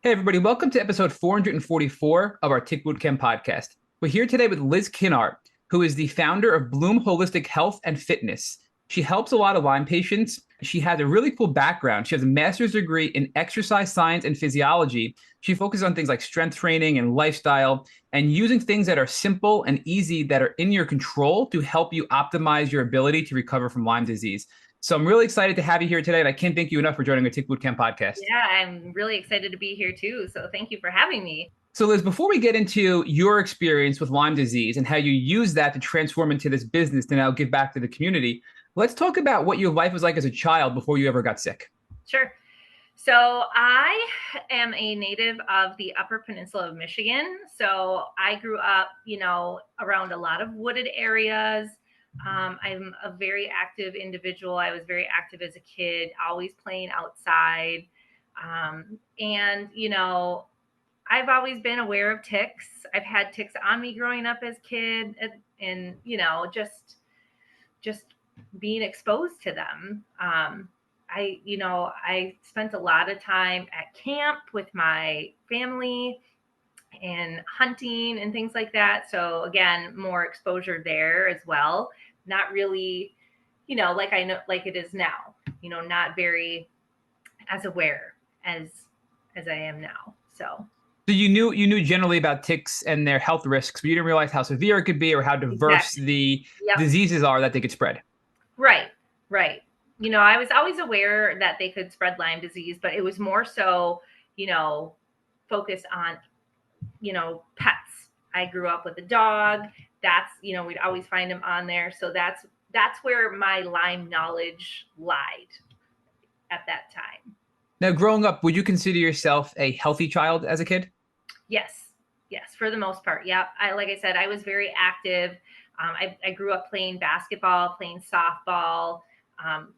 Hey, everybody, welcome to episode 444 of our Tick Bootcamp podcast. We're here today with Liz Kinnart, who is the founder of Bloom Holistic Health and Fitness. She helps a lot of Lyme patients. She has a really cool background. She has a master's degree in exercise science and physiology. She focuses on things like strength training and lifestyle and using things that are simple and easy that are in your control to help you optimize your ability to recover from Lyme disease. So I'm really excited to have you here today, and I can't thank you enough for joining the Tick Bootcamp podcast. Yeah, I'm really excited to be here too. So thank you for having me. So, Liz, before we get into your experience with Lyme disease and how you use that to transform into this business to now give back to the community, let's talk about what your life was like as a child before you ever got sick. Sure. So I am a native of the Upper Peninsula of Michigan. So I grew up, around a lot of wooded areas. I'm a very active individual. I was very active as a kid, always playing outside. And I've always been aware of ticks. I've had ticks on me growing up as a kid, and just being exposed to them. I spent a lot of time at camp with my family and hunting and things like that. So again, more exposure there as well. Not really, like I know, like it is now. Not very as aware as I am now. So So you knew generally about ticks and their health risks, but you didn't realize how severe it could be or how diverse exactly. the Yep. diseases are that they could spread. Right. Right. I was always aware that they could spread Lyme disease, but it was more so, you know, focused on, pets. I grew up with a dog. That's, we'd always find him on there. So that's where my Lyme knowledge lied at that time. Now, growing up, would you consider yourself a healthy child as a kid? Yes. Yes, for the most part. Yep. Like I said, I was very active. I grew up playing basketball, playing softball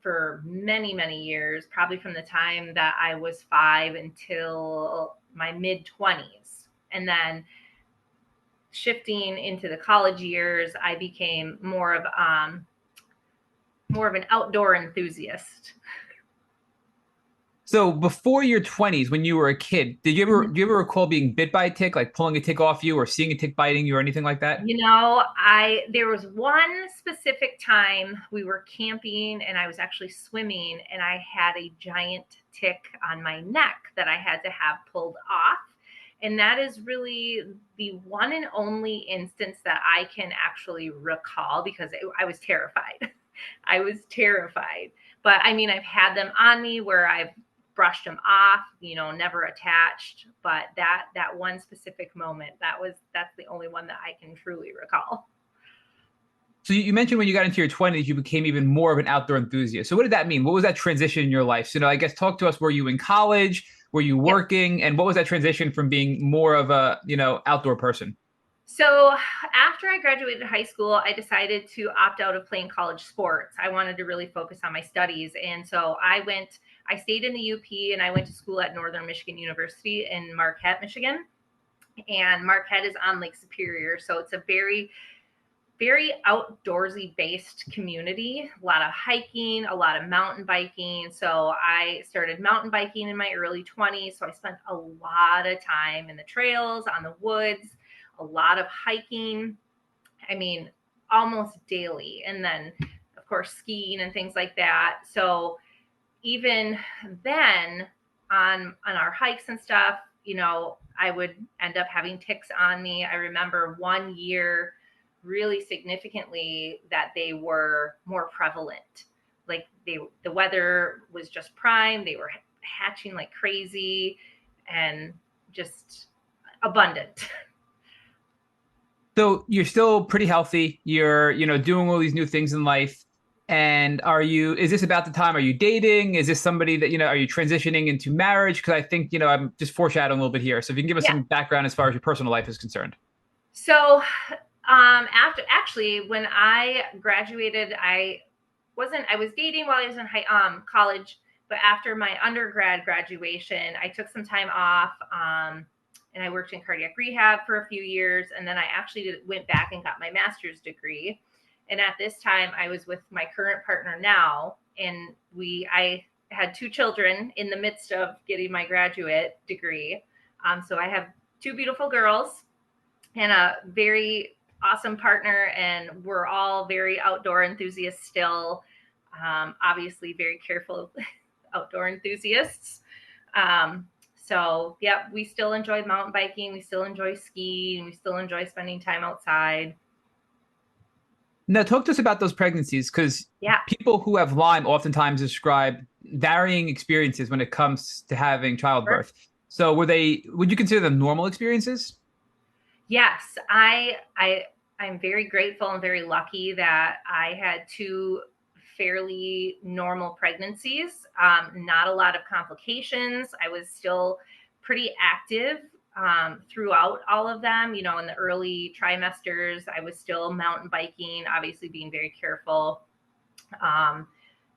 for many, many years, probably from the time that I was 5 until my mid 20s. And then shifting into the college years, I became more of an outdoor enthusiast. So before your 20s, when you were a kid, do you ever recall being bit by a tick, like pulling a tick off you or seeing a tick biting you or anything like that? I there was one specific time we were camping and I was actually swimming and I had a giant tick on my neck that I had to have pulled off. And that is really the one and only instance that I can actually recall because I was terrified. I was terrified. But I mean, I've had them on me where I've brushed them off, never attached. But that one specific moment, that's the only one that I can truly recall. So you mentioned when you got into your 20s, you became even more of an outdoor enthusiast. So what did that mean? What was that transition in your life? So, I guess talk to us. Were you in college? Were you Yep. working? And what was that transition from being more of a, outdoor person? So after I graduated high school, I decided to opt out of playing college sports. I wanted to really focus on my studies. And so I stayed in the UP and I went to school at Northern Michigan University in Marquette, Michigan. And Marquette is on Lake Superior. So it's a very, very outdoorsy based community, a lot of hiking, a lot of mountain biking. So I started mountain biking in my early 20s. So I spent a lot of time in the trails, on the woods, a lot of hiking. I mean, almost daily. And then, of course, skiing and things like that. So even then, on our hikes and stuff, I would end up having ticks on me. I remember one year really significantly that they were more prevalent. Like the weather was just prime. They were hatching like crazy and just abundant. So you're still pretty healthy. You're, doing all these new things in life. And is this about the time? Are you dating? Is this somebody that, are you transitioning into marriage? Because I think, I'm just foreshadowing a little bit here. So if you can give us Yeah. some background as far as your personal life is concerned. So after actually when I graduated, I was dating while I was in college, but after my undergrad graduation, I took some time off. And I worked in cardiac rehab for a few years. And then I actually went back and got my master's degree. And at this time, I was with my current partner now. And had two children in the midst of getting my graduate degree. So I have two beautiful girls and a very awesome partner, and we're all very outdoor enthusiasts still. Obviously, very careful outdoor enthusiasts. So, yeah, we still enjoy mountain biking. We still enjoy skiing. We still enjoy spending time outside. Now, talk to us about those pregnancies, because Yeah. people who have Lyme oftentimes describe varying experiences when it comes to having Sure. childbirth. So, would you consider them normal experiences? Yes, I'm very grateful and very lucky that I had two fairly normal pregnancies. Not a lot of complications. I was still pretty active throughout all of them. You know, in the early trimesters, I was still mountain biking, obviously being very careful, um,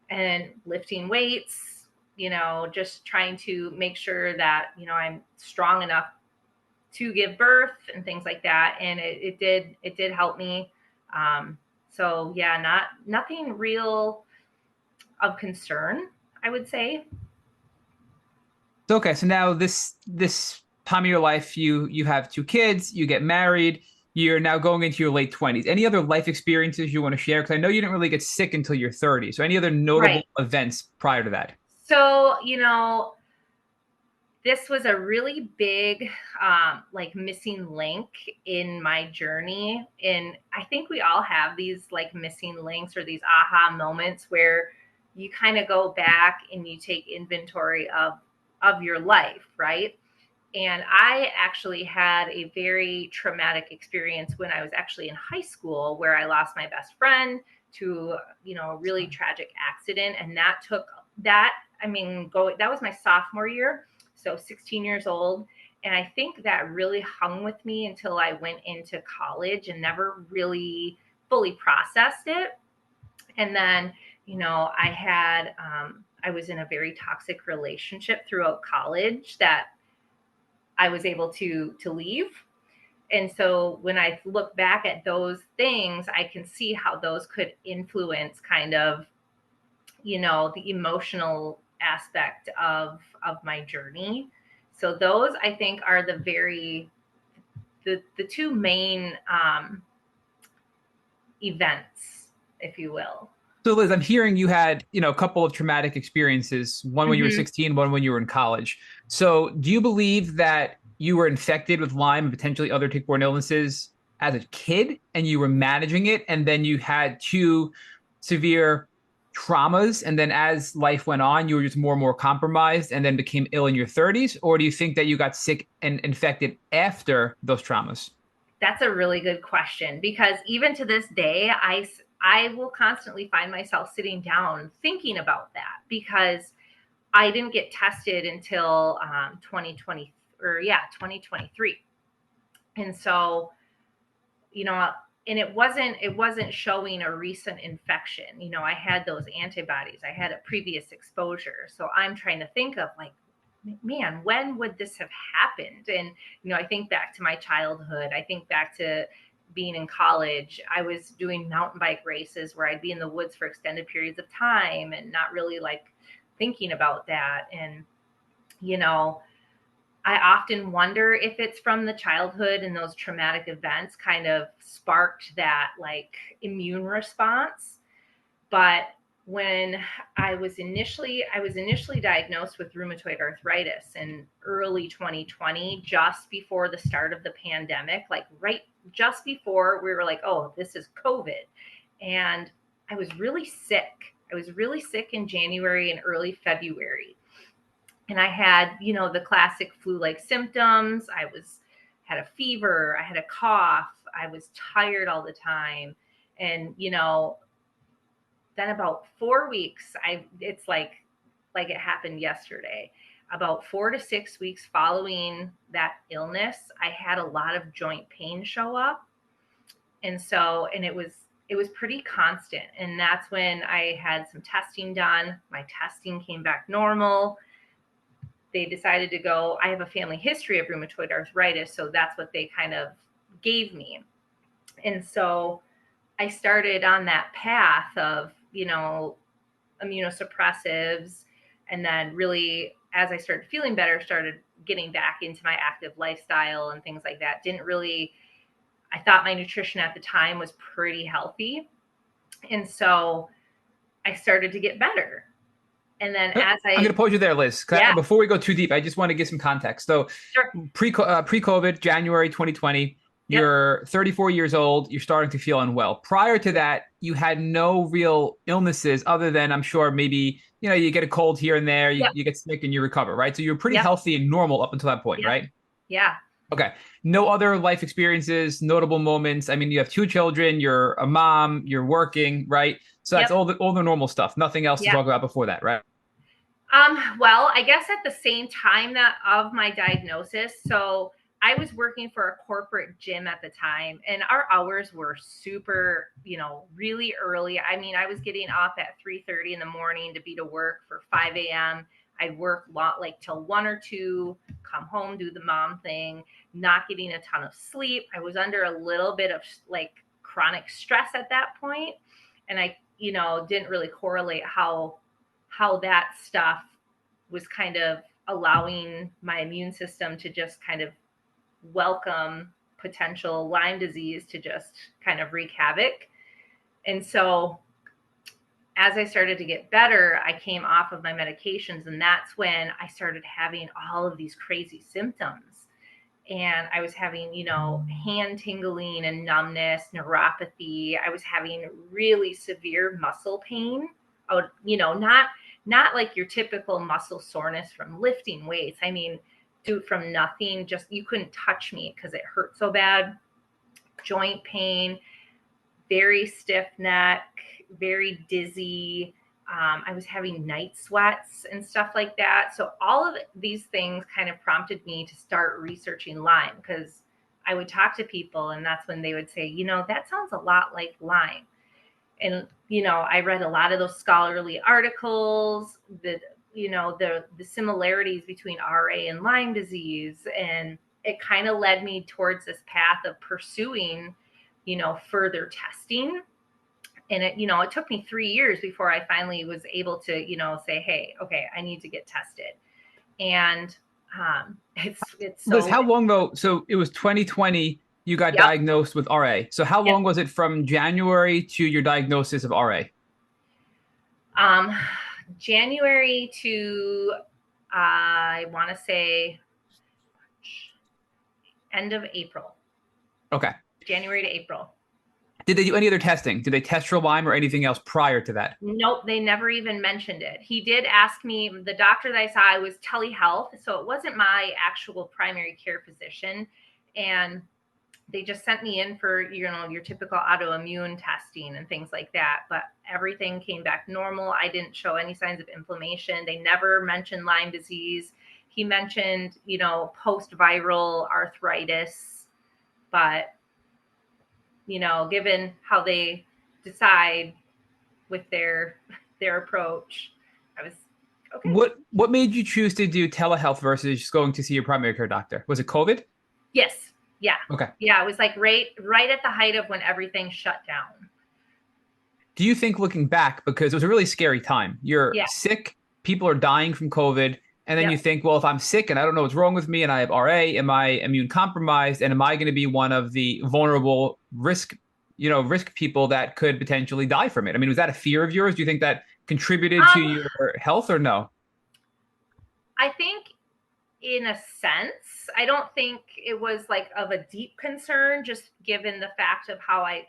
and lifting weights. You know, just trying to make sure that I'm strong enough to give birth and things like that. And it did help me. So yeah, nothing real of concern, I would say. Okay, so now this time of your life, you have two kids, you get married, you're now going into your late 20s. Any other life experiences you want to share? Because I know you didn't really get sick until you're 30. So any other notable Right. events prior to that? So, this was a really big like missing link in my journey. And I think we all have these like missing links or these aha moments where you kind of go back and you take inventory of your life, right? And I actually had a very traumatic experience when I was actually in high school, where I lost my best friend to, a really tragic accident. And that took that, that was my sophomore year. So 16 years old. And I think that really hung with me until I went into college and never really fully processed it. And then, I was in a very toxic relationship throughout college that I was able to leave. And so when I look back at those things, I can see how those could influence kind of, the emotional aspect of my journey. So those I think are the two main events, if you will. So Liz, I'm hearing you had, a couple of traumatic experiences, one when you were Hmm. 16, one when you were in college. So do you believe that you were infected with Lyme and potentially other tick-borne illnesses as a kid and you were managing it, and then you had two severe traumas, and then as life went on, you were just more and more compromised and then became ill in your 30s? Or do you think that you got sick and infected after those traumas? That's a really good question, because even to this day, I will constantly find myself sitting down thinking about that, because I didn't get tested until 2020, or yeah, 2023. And so, you know, and it wasn't showing a recent infection. I had those antibodies. I had a previous exposure. So I'm trying to think of like, man, when would this have happened? And I think back to my childhood. I think back to being in college. I was doing mountain bike races where I'd be in the woods for extended periods of time and not really like thinking about that. And you know, I often wonder if it's from the childhood and those traumatic events kind of sparked that like immune response. But when I was initially diagnosed with rheumatoid arthritis in early 2020, just before the start of the pandemic, like right just before we were like, oh, this is COVID. And I was really sick. I was really sick in January and early February. And I had, the classic flu-like symptoms. Had a fever, I had a cough, I was tired all the time. And, then about 4 weeks, it's like it happened yesterday. About 4 to 6 weeks following that illness, I had a lot of joint pain show up. And it was pretty constant. And that's when I had some testing done. My testing came back normal. They decided to go, I have a family history of rheumatoid arthritis, so that's what they kind of gave me. And so I started on that path of, immunosuppressives. And then really, as I started feeling better, started getting back into my active lifestyle and things like that. I thought my nutrition at the time was pretty healthy. And so I started to get better. And then I'm going to pause you there, Liz. Yeah. Before we go too deep, I just want to give some context. So Sure. pre-COVID, January 2020, you're 34 years old. You're starting to feel unwell. Prior to that, you had no real illnesses other than, I'm sure, maybe, you get a cold here and there, you get sick and you recover, right? So you're pretty healthy and normal up until that point, right? Yeah. Okay. No other life experiences, notable moments. I mean, you have 2 children, you're a mom, you're working, right? So that's all the normal stuff. Nothing else to talk about before that, right? Well, I guess at the same time of my diagnosis, so I was working for a corporate gym at the time, and our hours were super, really early. I mean, I was getting up at 3:30 in the morning to be to work for 5 a.m. I'd work like till 1 or 2, come home, do the mom thing, not getting a ton of sleep. I was under a little bit of like chronic stress at that point, and I, didn't really correlate how that stuff was kind of allowing my immune system to just kind of welcome potential Lyme disease to just kind of wreak havoc. And so as I started to get better, I came off of my medications, and that's when I started having all of these crazy symptoms. And I was having, hand tingling and numbness, neuropathy. I was having really severe muscle pain. Not like your typical muscle soreness from lifting weights. I mean, from nothing, just you couldn't touch me because it hurt so bad. Joint pain, very stiff neck, very dizzy. I was having night sweats and stuff like that. So all of these things kind of prompted me to start researching Lyme, because I would talk to people and that's when they would say, that sounds a lot like Lyme. And, I read a lot of those scholarly articles, the similarities between RA and Lyme disease. And it kind of led me towards this path of pursuing, further testing. And it took me 3 years before I finally was able to, say, hey, okay, I need to get tested. And it's so. Liz, how long though? So it was 2020. You got diagnosed with RA. So how long was it from January to your diagnosis of RA? January to, I want to say, end of April. Okay. January to April. Did they do any other testing? Did they test for Lyme or anything else prior to that? Nope, they never even mentioned it. He did ask me, the doctor that I saw was telehealth, so it wasn't my actual primary care physician. And they just sent me in for, your typical autoimmune testing and things like that. But everything came back normal. I didn't show any signs of inflammation. They never mentioned Lyme disease. He mentioned, post-viral arthritis. But, given how they decide with their approach, I was okay. What made you choose to do telehealth versus just going to see your primary care doctor? Was it COVID? Yes. Yeah. Okay. Yeah, it was like right at the height of when everything shut down. Do you think, looking back, because it was a really scary time, you're sick, people are dying from COVID, and then you think, well, if I'm sick and I don't know what's wrong with me and I have RA, am I immune compromised? And am I going to be one of the vulnerable risk people that could potentially die from it? I mean, was that a fear of yours? Do you think that contributed to your health or no? I think in a sense. I don't think it was like of a deep concern, just given the fact of how I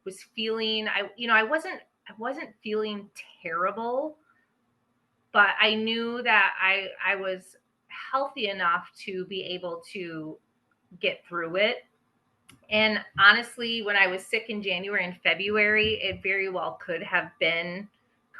was feeling. I wasn't feeling terrible, but I knew that I was healthy enough to be able to get through it. And honestly, when I was sick in January and February, it very well could have been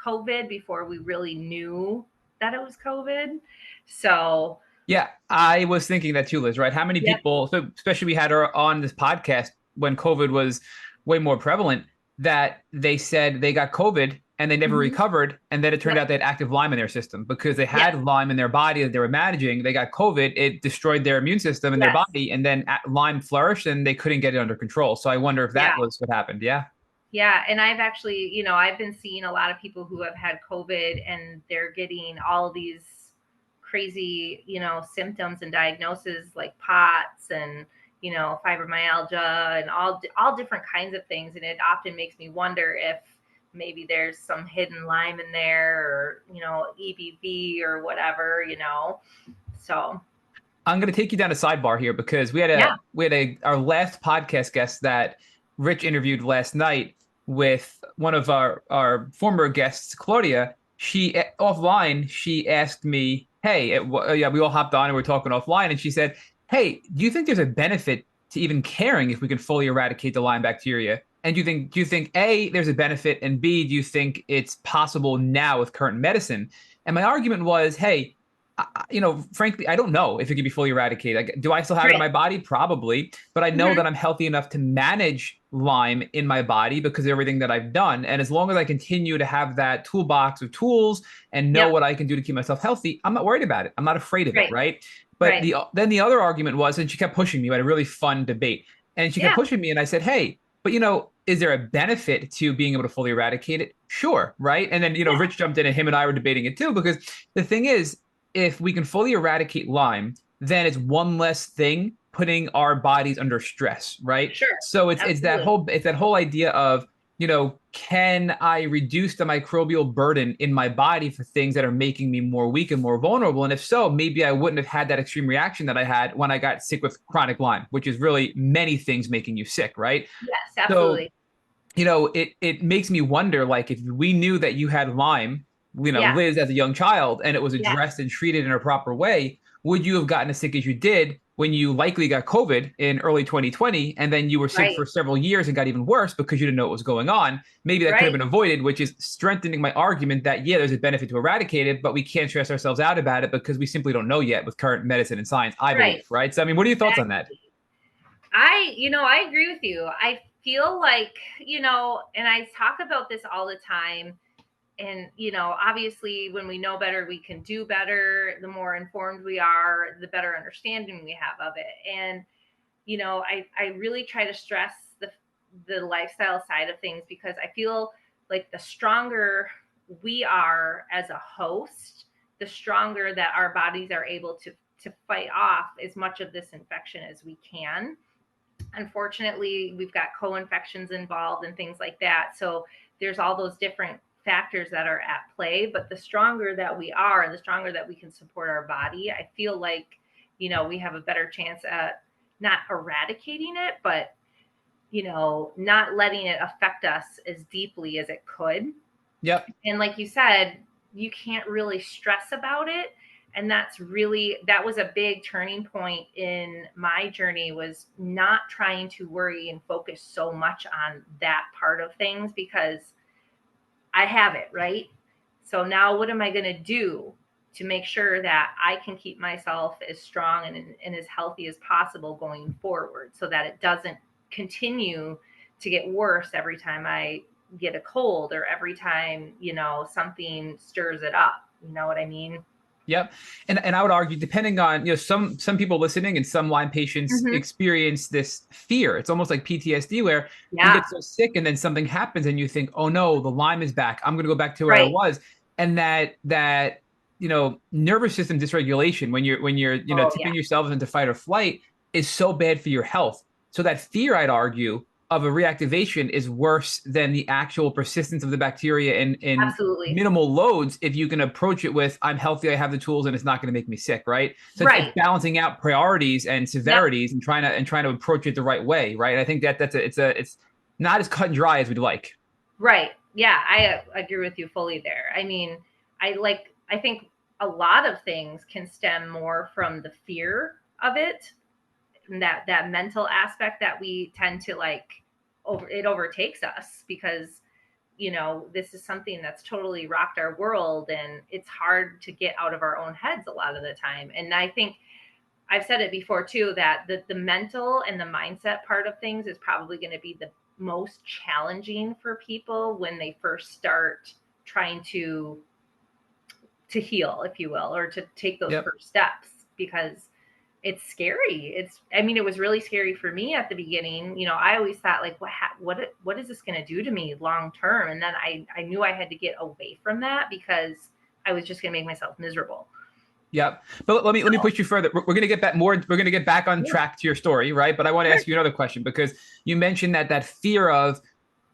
COVID before we really knew that it was COVID. So yeah, I was thinking that too, Liz, right? How many people, so especially we had her on this podcast when COVID was way more prevalent, that they said they got COVID and they never recovered. And then it turned out they had active Lyme in their system because they had Lyme in their body that they were managing. They got COVID. It destroyed their immune system in their body. And then Lyme flourished and they couldn't get it under control. So I wonder if that was what happened. Yeah. Yeah. And I've actually, I've been seeing a lot of people who have had COVID and they're getting all these crazy, symptoms and diagnoses like POTS and, fibromyalgia and all different kinds of things. And it often makes me wonder if maybe there's some hidden Lyme in there or, EBV or whatever, So I'm going to take you down a sidebar here because yeah. our last podcast guest that Rich interviewed last night with one of our former guests, Claudia. She offline, she asked me, "Hey, yeah, we all hopped on and we're talking offline," and she said, "Hey, do you think there's a benefit to even caring if we can fully eradicate the Lyme bacteria? And do you think A, there's a benefit, and B, do you think it's possible now with current medicine?" And my argument was, hey, frankly, I don't know if it can be fully eradicated. Like, do I still have it in Right. my body? Probably. But I know Mm-hmm. that I'm healthy enough to manage Lyme in my body because of everything that I've done. And as long as I continue to have that toolbox of tools and know Yep. what I can do to keep myself healthy, I'm not worried about it. I'm not afraid of it, Right. right? But Right. then the other argument was, and she kept pushing me. We had a really fun debate. And she kept Yeah. pushing me, and I said, hey, but is there a benefit to being able to fully eradicate it? Sure, right? And then, Yeah. Rich jumped in and him and I were debating it too, because the thing is, if we can fully eradicate Lyme, then it's one less thing putting our bodies under stress, right? Sure. So Absolutely. it's that whole idea of, can I reduce the microbial burden in my body for things that are making me more weak and more vulnerable? And if so, maybe I wouldn't have had that extreme reaction that I had when I got sick with chronic Lyme, which is really many things making you sick, right? Yes, So absolutely. it makes me wonder, like, if we knew that you had Lyme, Yeah. Liz as a young child, and it was Yeah. addressed and treated in a proper way, would you have gotten as sick as you did when you likely got COVID in early 2020, and then you were sick Right. for several years and got even worse because you didn't know what was going on? Maybe that could have Right. been avoided, which is strengthening my argument that, yeah, there's a benefit to eradicate it, but we can't stress ourselves out about it because we simply don't know yet with current medicine and science, I Right. believe, right? So, I mean, what are your thoughts on that? Exactly. I agree with you. I feel like, and I talk about this all the time. And, obviously, when we know better, we can do better. The more informed we are, the better understanding we have of it. And, I really try to stress the lifestyle side of things because I feel like the stronger we are as a host, the stronger that our bodies are able to fight off as much of this infection as we can. Unfortunately, we've got co-infections involved and things like that. So there's all those different factors that are at play. But the stronger that we are and the stronger that we can support our body, I feel like, we have a better chance at not eradicating it, but, not letting it affect us as deeply as it could. Yep. And like you said, you can't really stress about it. And that was a big turning point in my journey, was not trying to worry and focus so much on that part of things because I have it, right? So now what am I going to do to make sure that I can keep myself as strong and as healthy as possible going forward so that it doesn't continue to get worse every time I get a cold or every time, something stirs it up. You know what I mean? Yep. And I would argue, depending on, some people listening and some Lyme patients Mm-hmm. experience this fear. It's almost like PTSD where you Yeah. get so sick and then something happens and you think, oh no, the Lyme is back. I'm going to go back to where I Right. was. And that nervous system dysregulation when you're Oh, yeah. tipping yourself into fight or flight is so bad for your health. So that fear, I'd argue, of a reactivation is worse than the actual persistence of the bacteria in Absolutely. minimal loads if you can approach it with, I'm healthy, I have the tools, and it's not going to make me sick, right? So it's Right. balancing out priorities and Yep. severities and trying to approach it the right way, right? And I think it's not as cut and dry as we'd like. Right. Yeah, I agree with you fully there. I mean, I think a lot of things can stem more from the fear of it, and that mental aspect that we tend to it overtakes us because this is something that's totally rocked our world and it's hard to get out of our own heads a lot of the time. And I think I've said it before too, that the mental and the mindset part of things is probably going to be the most challenging for people when they first start trying to heal, if you will, or to take those Yep. first steps, because It's scary. I mean, it was really scary for me at the beginning. I always thought like, what is this going to do to me long term? And then I knew I had to get away from that because I was just going to make myself miserable. Yep. But let me push you further. We're going to get back more. We're going to get back on Yeah, track to your story, right? But I want to sure. ask you another question because you mentioned that fear of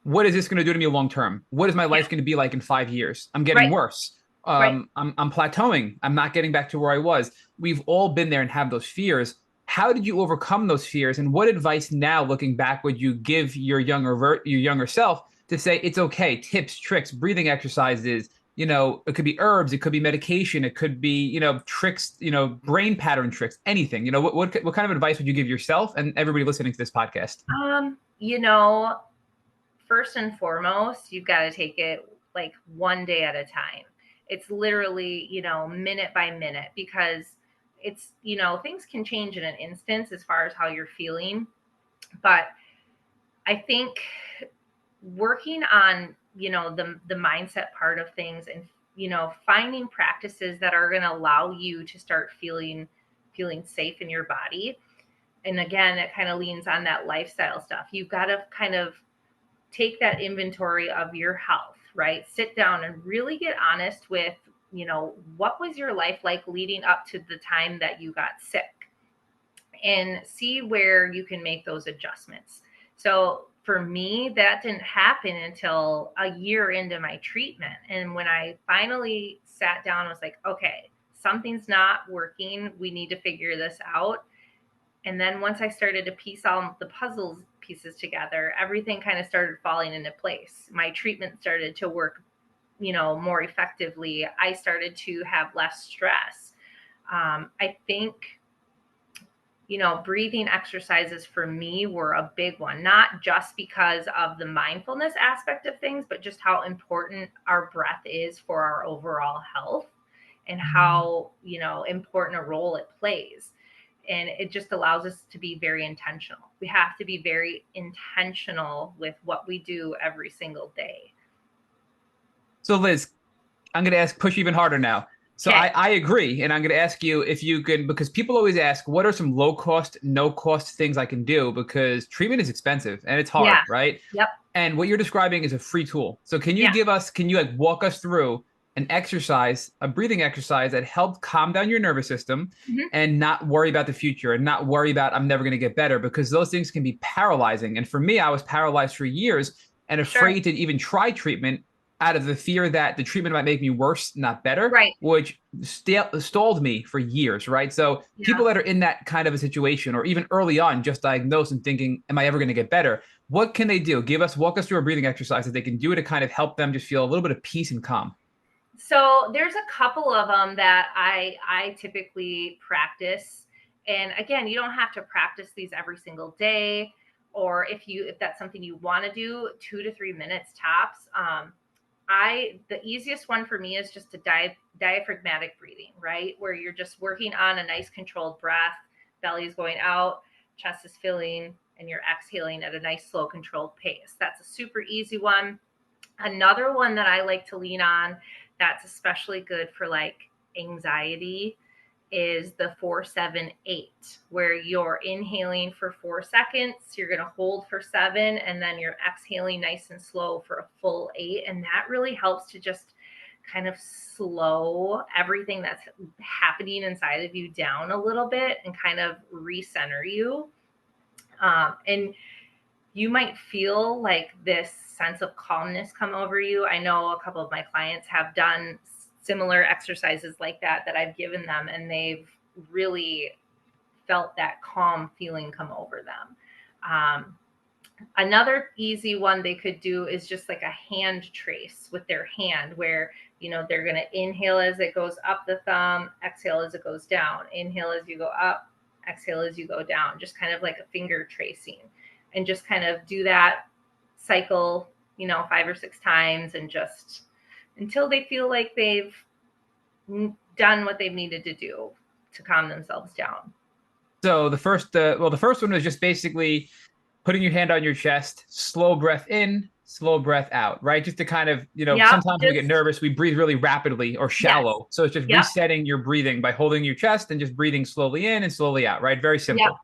what is this going to do to me long term? What is my Yeah, life going to be like in 5 years? I'm getting right, worse. right. I'm plateauing. I'm not getting back to where I was. We've all been there and have those fears. How did you overcome those fears? And what advice now, looking back, would you give your younger self to say it's okay? Tips, tricks, breathing exercises. It could be herbs, it could be medication, it could be tricks, brain pattern tricks, anything. What kind of advice would you give yourself and everybody listening to this podcast? Um, you know, First and foremost, you've got to take it like one day at a time. It's literally, minute by minute, because things can change in an instance as far as how you're feeling. But I think working on, the mindset part of things, and, finding practices that are going to allow you to start feeling safe in your body. And again, it kind of leans on that lifestyle stuff. You've got to kind of take that inventory of your health, right? Sit down and really get honest with, what was your life like leading up to the time that you got sick, and see where you can make those adjustments. So for me, that didn't happen until a year into my treatment. And when I finally sat down, I was like, okay, something's not working. We need to figure this out. And then once I started to piece all the puzzle pieces together, everything kind of started falling into place. My treatment started to work, more effectively. I started to have less stress. I think, breathing exercises for me were a big one, not just because of the mindfulness aspect of things, but just how important our breath is for our overall health, and how, important a role it plays. And it just allows us to be very intentional. We have to be very intentional with what we do every single day. So Liz, I'm going to push even harder now. So I, Okay. I agree. And I'm going to ask you if you can, because people always ask, what are some low cost, no cost things I can do? Because treatment is expensive and it's hard, Yeah. right? Yep. And what you're describing is a free tool. So Yeah. can you like walk us through an exercise, a breathing exercise that helped calm down your nervous system Mhm. and not worry about the future and not worry about I'm never going to get better, because those things can be paralyzing. And for me, I was paralyzed for years and Sure. afraid to even try treatment out of the fear that the treatment might make me worse, not better, Right. which stalled me for years, right? So Yeah. people that are in that kind of a situation, or even early on, just diagnosed and thinking, am I ever going to get better? What can they do? Walk us through a breathing exercise that they can do to kind of help them just feel a little bit of peace and calm. So there's a couple of them that I typically practice. And again, you don't have to practice these every single day, or if that's something you want to do, 2 to 3 minutes tops. The easiest one for me is just a diaphragmatic breathing, right? Where you're just working on a nice controlled breath, belly is going out, chest is filling, and you're exhaling at a nice, slow, controlled pace. That's a super easy one. Another one that I like to lean on, that's especially good for like anxiety, is the 4-7-8, where you're inhaling for 4 seconds, you're going to hold for 7, and then you're exhaling nice and slow for a full 8. And that really helps to just kind of slow everything that's happening inside of you down a little bit and kind of recenter you. And you might feel like this sense of calmness come over you. I know a couple of my clients have done similar exercises like that I've given them, and they've really felt that calm feeling come over them. Another easy one they could do is just like a hand trace with their hand, where they're going to inhale as it goes up the thumb, exhale as it goes down, inhale as you go up, exhale as you go down, just kind of like a finger tracing, and just kind of do that cycle 5 or 6 times, and just until they feel like they've done what they've needed to do to calm themselves down. So the first one was just basically putting your hand on your chest, slow breath in, slow breath out, right? Just to kind of, Yep. sometimes when we get Just, nervous, we breathe really rapidly or yes. shallow. So it's just Yep. resetting your breathing by holding your chest and just breathing slowly in and slowly out, right? Very Yep. simple.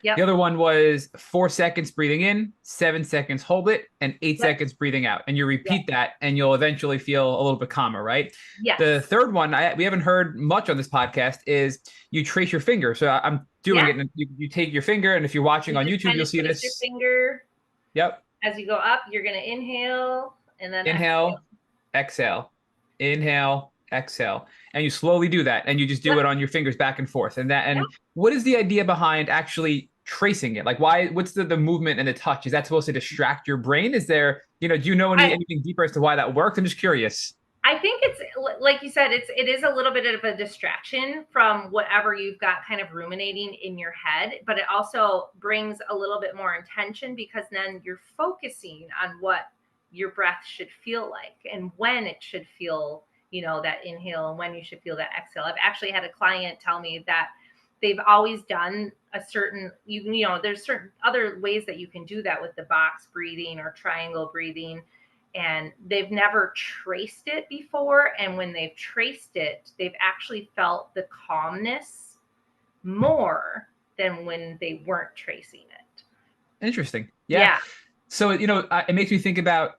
The Yep. other one was 4 seconds breathing in, 7 seconds hold it, and eight Yep. seconds breathing out. And you Yep. repeat that, and you'll eventually feel a little bit calmer, right? The Yes. third one, we haven't heard much on this podcast, is you trace your finger. So I'm doing Yeah. it, and you take your finger, and if you're watching You on just YouTube, kind you'll of see place your this. finger Yep. as you go up. You're going to inhale and then exhale. Inhale, exhale, inhale, exhale. And you slowly do that. And you just do Yep. it on your fingers back and forth. Yep. And what is the idea behind actually tracing it? Like what's the movement and the touch? Is that supposed to distract your brain? Is there, do you know I, anything deeper as to why that works? I'm just curious. I think it's like you said, it is a little bit of a distraction from whatever you've got kind of ruminating in your head, but it also brings a little bit more intention because then you're focusing on what your breath should feel like and when it should feel, that inhale and when you should feel that exhale. I've actually had a client tell me that they've always done a certain, there's certain other ways that you can do that with the box breathing or triangle breathing, and they've never traced it before. And when they've traced it, they've actually felt the calmness more than when they weren't tracing it. Interesting. Yeah. Yeah. So, it makes me think about,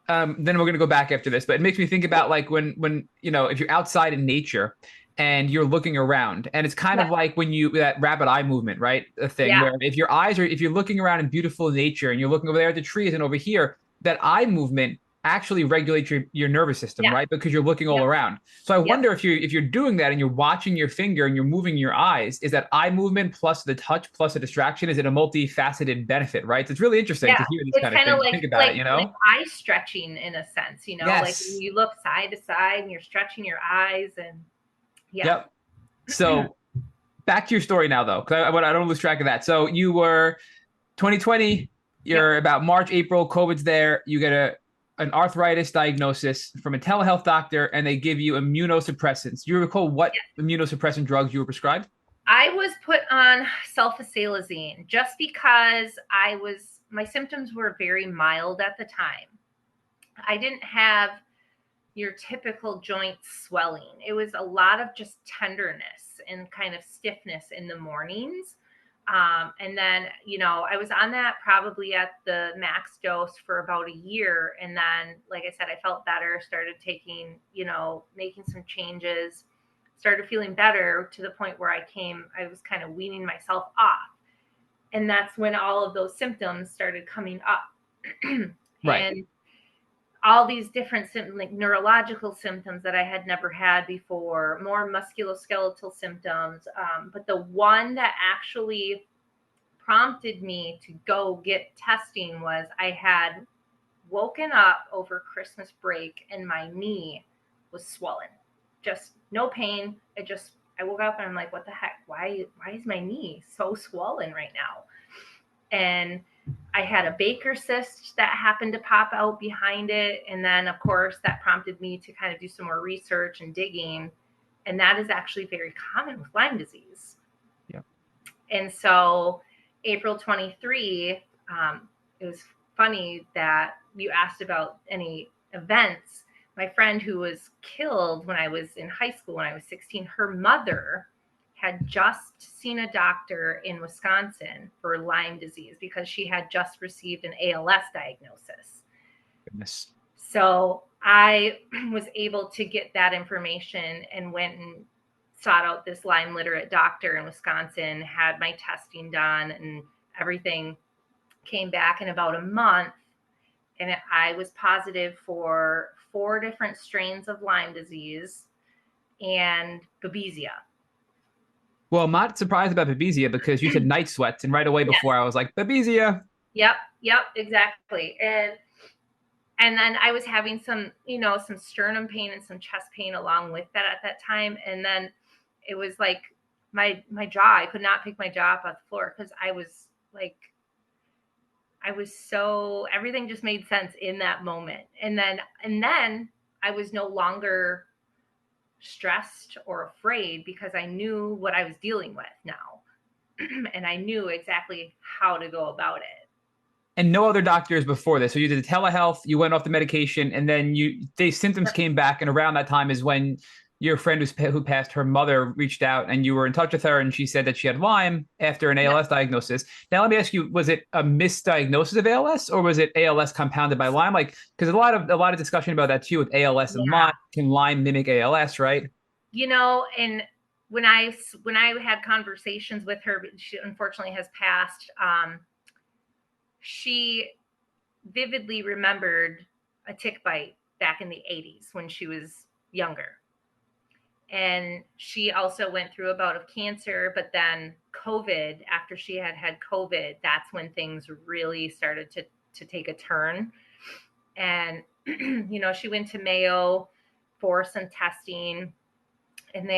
then we're going to go back after this, but it makes me think about like when, if you're outside in nature and you're looking around, and it's kind Yeah. of like when that rapid eye movement, right? A thing Yeah. where if you're looking around in beautiful nature and you're looking over there at the trees and over here, that eye movement actually regulates your nervous system, Yeah. right? Because you're looking all Yep. around. So I Yep. wonder if you're doing that and you're watching your finger and you're moving your eyes, is that eye movement plus the touch plus a distraction? Is it a multifaceted benefit, right? So it's really interesting Yeah. to hear these It's kind of kind of things, like think about it, like eye stretching in a sense, like when Yes. you look side to side and you're stretching your eyes and yeah. Yep. So back to your story now, though, because I don't lose track of that. So you were 2020, you're Yep. about March, April, COVID's there. You get an arthritis diagnosis from a telehealth doctor, and they give you immunosuppressants. Do you recall what immunosuppressant drugs you were prescribed? I was put on sulfasalazine just because my symptoms were very mild at the time. I didn't have your typical joint swelling. It was a lot of just tenderness and kind of stiffness in the mornings. And then, I was on that probably at the max dose for about a year. And then, like I said, I felt better, started taking, making some changes, started feeling better to the point where I was kind of weaning myself off. And that's when all of those symptoms started coming up. Right. And all these different symptoms, like neurological symptoms that I had never had before, more musculoskeletal symptoms. But the one that actually prompted me to go get testing was I had woken up over Christmas break and my knee was swollen. Just no pain. I woke up and I'm like, what the heck? Why is my knee so swollen right now? And I had a Baker cyst that happened to pop out behind it. And then, of course, that prompted me to kind of do some more research and digging. And that is actually very common with Lyme disease. Yeah. And so April 23, it was funny that you asked about any events. My friend who was killed when I was in high school, when I was 16, her mother had just seen a doctor in Wisconsin for Lyme disease because she had just received an ALS diagnosis. Goodness. So I was able to get that information and went and sought out this Lyme-literate doctor in Wisconsin, had my testing done, and everything came back in about a month. And I was positive for 4 different strains of Lyme disease and Babesia. Well, I'm not surprised about Babesia because you said night sweats, and right away before I was like, Babesia. Yep, exactly. And then I was having some sternum pain and some chest pain along with that at that time. And then it was like my jaw, I could not pick my jaw up off the floor because everything just made sense in that moment. And then I was no longer stressed or afraid because I knew what I was dealing with now. And I knew exactly how to go about it. And no other doctors before this. So you did the telehealth, you went off the medication, and then the symptoms came back. And around that time is when your friend who passed, her mother reached out, and you were in touch with her, and she said that she had Lyme after an Yep. ALS diagnosis. Now let me ask you: was it a misdiagnosis of ALS, or was it ALS compounded by Lyme? Like, because a lot of discussion about that too with ALS and Yeah. Lyme. Can Lyme mimic ALS? Right? And when I had conversations with her, she unfortunately has passed. She vividly remembered a tick bite back in the 80s when she was younger. And she also went through a bout of cancer, but then COVID, after she had COVID, that's when things really started to take a turn. And, she went to Mayo for some testing, and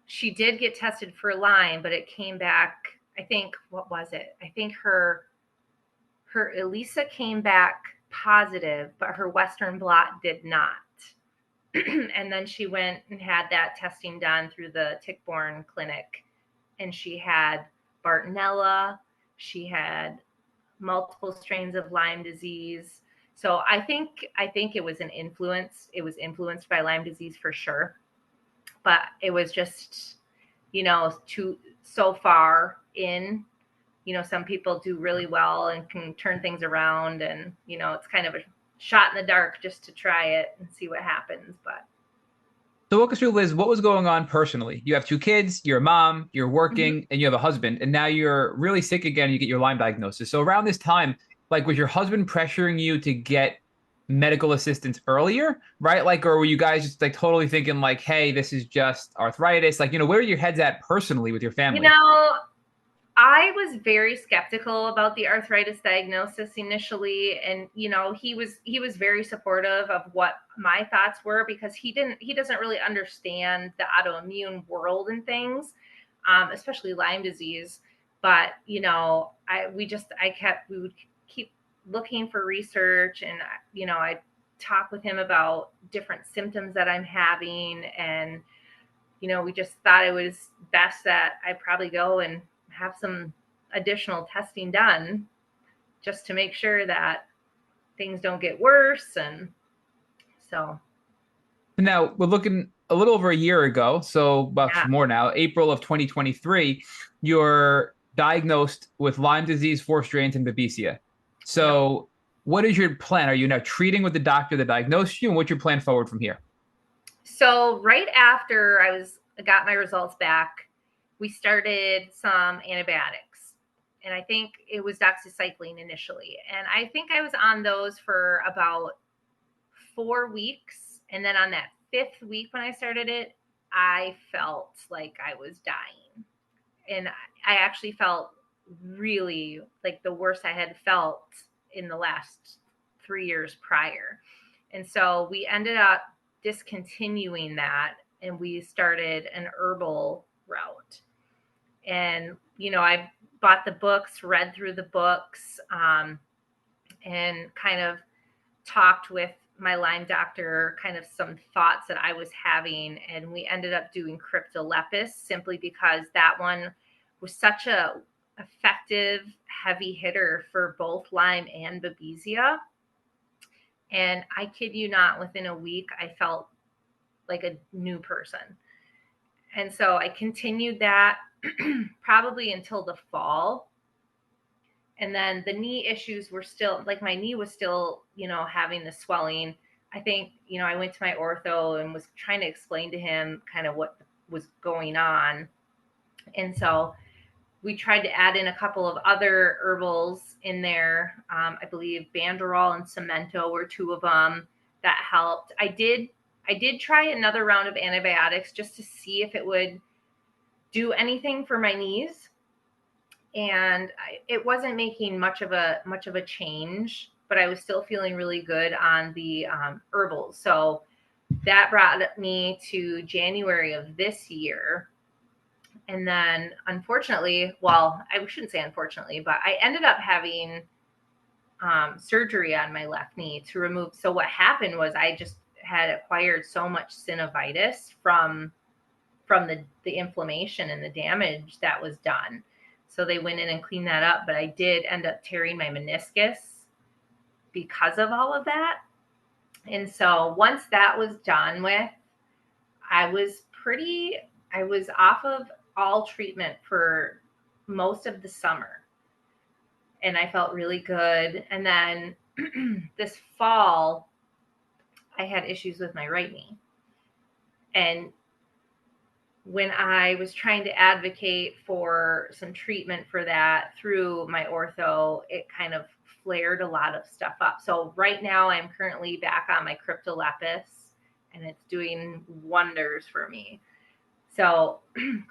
she did get tested for Lyme, but it came back, I think, what was it? I think her ELISA came back positive, but her Western blot did not. And then she went and had that testing done through the tick-borne clinic, and she had Bartonella. She had multiple strains of Lyme disease. So I think it was an influence. It was influenced by Lyme disease for sure, but it was just, too so far in. Some people do really well and can turn things around, and it's kind of a shot in the dark just to try it and see what happens. But So walk us through, Liz, what was going on personally? You have two kids, you're a mom, you're Mhm. working, and you have a husband, and now you're really sick again, and you get your Lyme diagnosis. So around this time, like, was your husband pressuring you to get medical assistance earlier, right? Like, or were you guys just like totally thinking like, hey, this is just arthritis? Like, where are your heads at personally with your you family? know, I was very skeptical about the arthritis diagnosis initially, and he was very supportive of what my thoughts were, because he doesn't really understand the autoimmune world and things, especially Lyme disease. But we would keep looking for research, and I talk with him about different symptoms that I'm having, and we just thought it was best that I probably go and have some additional testing done just to make sure that things don't get worse. And so, Now we're looking a little over a year ago, so about yeah, more now, April of 2023, you're diagnosed with Lyme disease, four strains, and Babesia. yep. So, what is your plan? Are you now treating with the doctor that diagnosed you, and what's your plan forward from here? So right after I got my results back, we started some antibiotics. And I think it was doxycycline initially. And I think I was on those for about 4 weeks. And then on that fifth week when I started it, I felt like I was dying. And I actually felt really like the worst I had felt in the last 3 years prior. And so we ended up discontinuing that, and we started an herbal route. And, I bought the books, read through the books, and kind of talked with my Lyme doctor, kind of some thoughts that I was having. And we ended up doing cryptolepis simply because that one was such a effective heavy hitter for both Lyme and Babesia. And I kid you not, within a week, I felt like a new person. And so I continued that probably until the fall. And then the knee issues were still, like, my knee was still, having the swelling. I think, I went to my ortho and was trying to explain to him kind of what was going on. And so we tried to add in a couple of other herbals in there. I believe Banderol and Cemento were two of them that helped. I did try another round of antibiotics just to see if it would do anything for my knees, and it wasn't making much of a change. But I was still feeling really good on the herbals. So that brought me to January of this year. And then, unfortunately, well, I shouldn't say unfortunately, but I ended up having surgery on my left knee to remove. So what happened was I just had acquired so much synovitis from the inflammation and the damage that was done. So they went in and cleaned that up, but I did end up tearing my meniscus because of all of that. And so once that was done with, I was off of all treatment for most of the summer. And I felt really good. And then this fall, I had issues with my right knee. And when I was trying to advocate for some treatment for that through my ortho, it kind of flared a lot of stuff up. So right now I'm currently back on my cryptolepis, and it's doing wonders for me. So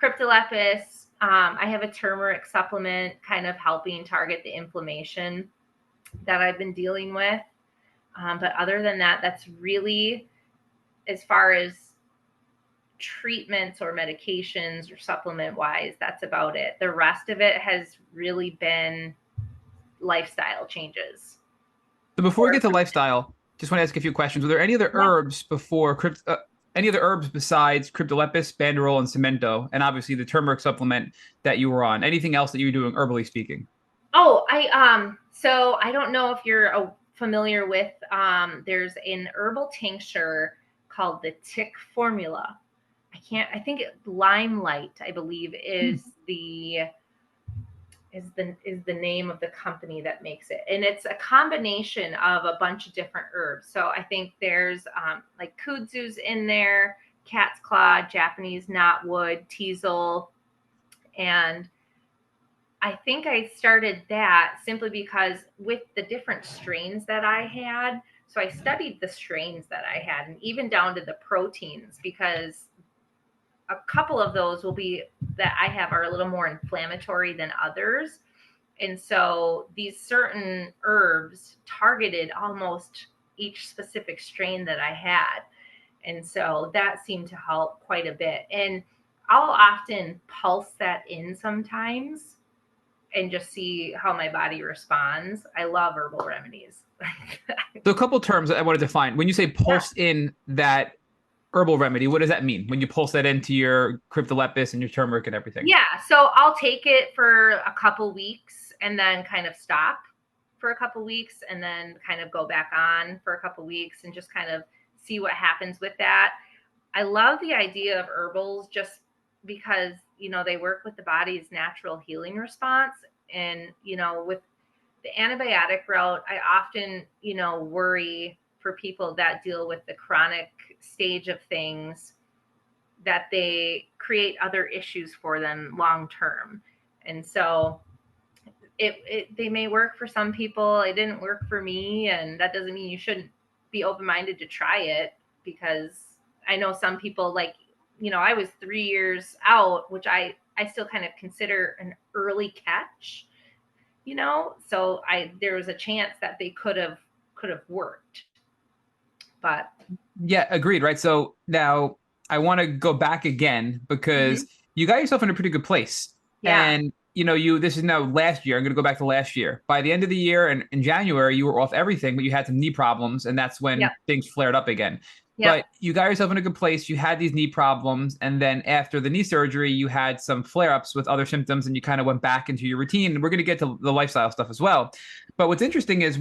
cryptolepis, I have a turmeric supplement kind of helping target the inflammation that I've been dealing with. But other than that, that's really, as far as treatments or medications or supplement wise, that's about it. The rest of it has really been lifestyle changes. So before we get to lifestyle, just want to ask a few questions. Were there any other herbs any other herbs besides cryptolepis, banderol, and cemento, and obviously the turmeric supplement that you were on? Anything else that you were doing herbally speaking? Oh, so I don't know if you're familiar with, there's an herbal tincture called the Tick Formula. I think Limelight, I believe, is the name of the company that makes it. And it's a combination of a bunch of different herbs. So I think there's like kudzu's in there, cat's claw, Japanese knotwood, teasel. And I think I started that simply because with the different strains that I had, so I studied the strains that I had, and even down to the proteins, because a couple of those that I have are a little more inflammatory than others. And so these certain herbs targeted almost each specific strain that I had. And so that seemed to help quite a bit. And I'll often pulse that in sometimes and just see how my body responds. I love herbal remedies. So a couple terms I want to define. When you say pulse in that herbal remedy, what does that mean when you pulse that into your cryptolepis and your turmeric and everything? Yeah, so I'll take it for a couple weeks and then kind of stop for a couple weeks and then kind of go back on for a couple weeks and just kind of see what happens with that. I love the idea of herbals just because, they work with the body's natural healing response. And, with the antibiotic route, I often, worry for people that deal with the chronic stage of things that they create other issues for them long term. And so they may work for some people. It didn't work for me. And that doesn't mean you shouldn't be open-minded to try it, because I know some people I was 3 years out, which I still kind of consider an early catch, so there was a chance that they could have worked. But yeah, agreed. Right. So now I want to go back again because you got yourself in a pretty good place. Yeah. And this is now last year. I'm going to go back to last year. By the end of the year and in January, you were off everything, but you had some knee problems, and that's when things flared up again. But you got yourself in a good place. You had these knee problems. And then after the knee surgery, you had some flare-ups with other symptoms, and you kind of went back into your routine. And we're going to get to the lifestyle stuff as well. But what's interesting is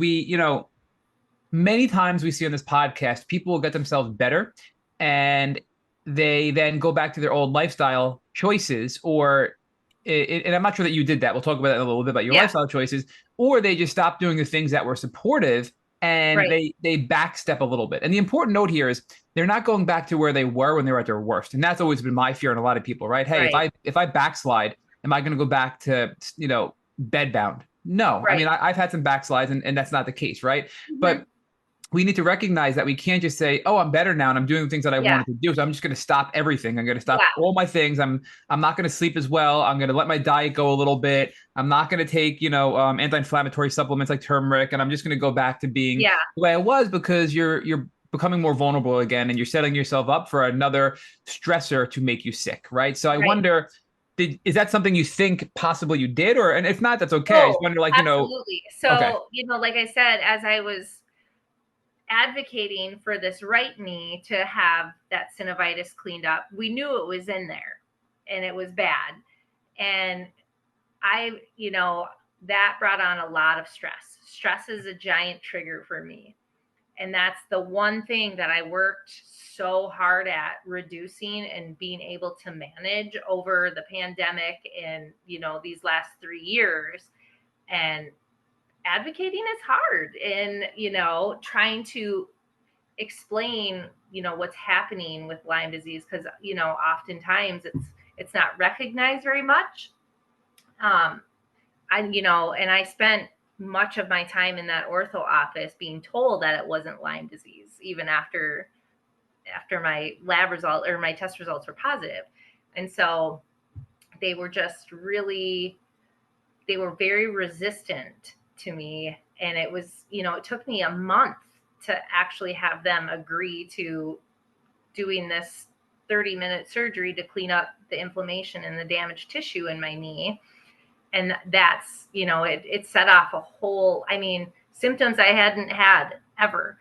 many times we see on this podcast, people will get themselves better and they then go back to their old lifestyle choices, and I'm not sure that you did that. We'll talk about that a little bit about your lifestyle choices, or they just stop doing the things that were supportive and they backstep a little bit. And the important note here is they're not going back to where they were when they were at their worst. And that's always been my fear in a lot of people, right? Hey, if I backslide, am I going to go back to, bedbound? No. I mean, I've had some backslides and that's not the case, right? But we need to recognize that we can't just say, oh, I'm better now and I'm doing the things that I wanted to do. So I'm just going to stop everything. I'm going to stop all my things. I'm not going to sleep as well. I'm going to let my diet go a little bit. I'm not going to take, anti-inflammatory supplements like turmeric. And I'm just going to go back to being the way I was, because you're becoming more vulnerable again and you're setting yourself up for another stressor to make you sick. Right. So I wonder, is that something you think possibly you did? And if not, that's okay. I just wonder, absolutely. So, like I said, as I was advocating for this right knee to have that synovitis cleaned up, we knew it was in there and it was bad. And that brought on a lot of stress. Stress is a giant trigger for me. And that's the one thing that I worked so hard at reducing and being able to manage over the pandemic and, these last 3 years. And advocating is hard, and, trying to explain, what's happening with Lyme disease, because, oftentimes it's not recognized very much. And I spent much of my time in that ortho office being told that it wasn't Lyme disease, even after my lab result or my test results were positive. And so they were very resistant to me. And it was, it took me a month to actually have them agree to doing this 30-minute surgery to clean up the inflammation and the damaged tissue in my knee. And that's, it set off a whole, symptoms I hadn't had ever.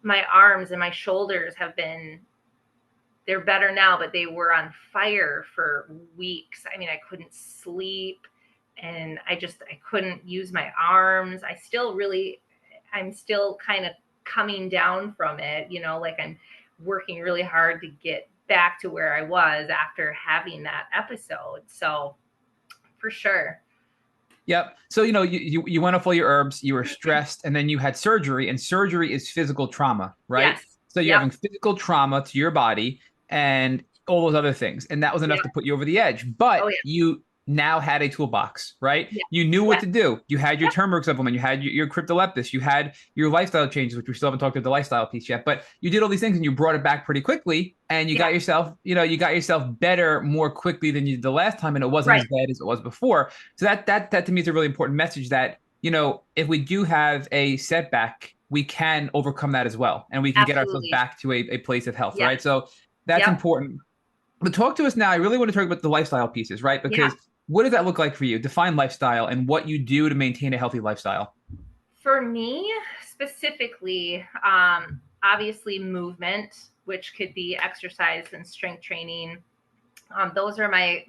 My arms and my shoulders they're better now, but they were on fire for weeks. I couldn't sleep, and I couldn't use my arms. I'm still kind of coming down from it, like I'm working really hard to get back to where I was after having that episode. So for sure. Yep. So, you went off all your herbs, you were stressed, and then you had surgery, and surgery is physical trauma, right? Yes. So you're having physical trauma to your body and all those other things. And that was enough to put you over the edge. But you now had a toolbox, right? Yeah. You knew what to do. You had your turmeric supplement, you had your cryptolepis, you had your lifestyle changes, which we still haven't talked about the lifestyle piece yet, but you did all these things and you brought it back pretty quickly, and you got yourself, better more quickly than you did the last time, and it wasn't as bad as it was before. So that to me is a really important message that, if we do have a setback, we can overcome that as well, and we can get ourselves back to a place of health, right? So that's important. But talk to us now. I really want to talk about the lifestyle pieces, right? Because what does that look like for you? Define lifestyle and what you do to maintain a healthy lifestyle. For me, specifically, obviously movement, which could be exercise and strength training. Those are my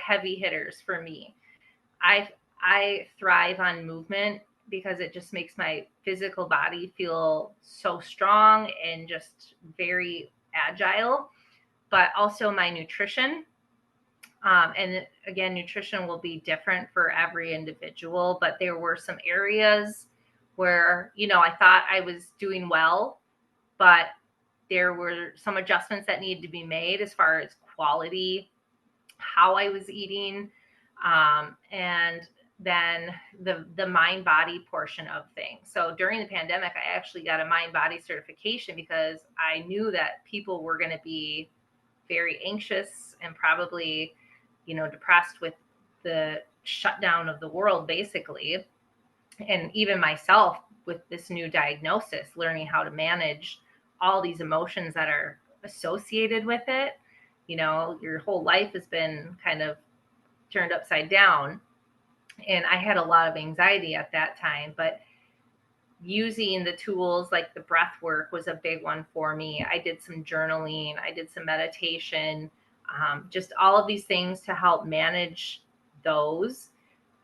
heavy hitters for me. I thrive on movement because it just makes my physical body feel so strong and just very agile, but also my nutrition. And again, nutrition will be different for every individual, but there were some areas where, I thought I was doing well, but there were some adjustments that needed to be made as far as quality, how I was eating, and then the mind body portion of things. So during the pandemic, I actually got a mind body certification because I knew that people were going to be very anxious and probably, depressed with the shutdown of the world, basically. And even myself with this new diagnosis, learning how to manage all these emotions that are associated with it. Your whole life has been kind of turned upside down. And I had a lot of anxiety at that time, but using the tools like the breath work was a big one for me. I did some journaling, I did some meditation, just all of these things to help manage those.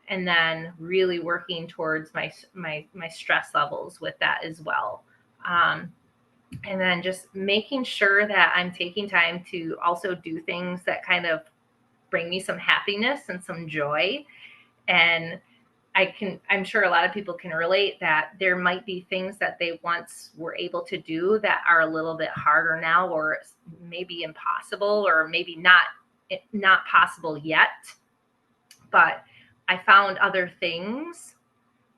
And then really working towards my stress levels with that as well. And then just making sure that I'm taking time to also do things that kind of bring me some happiness and some joy. And I'm sure a lot of people can relate that there might be things that they once were able to do that are a little bit harder now, or maybe impossible, or maybe not possible yet. But I found other things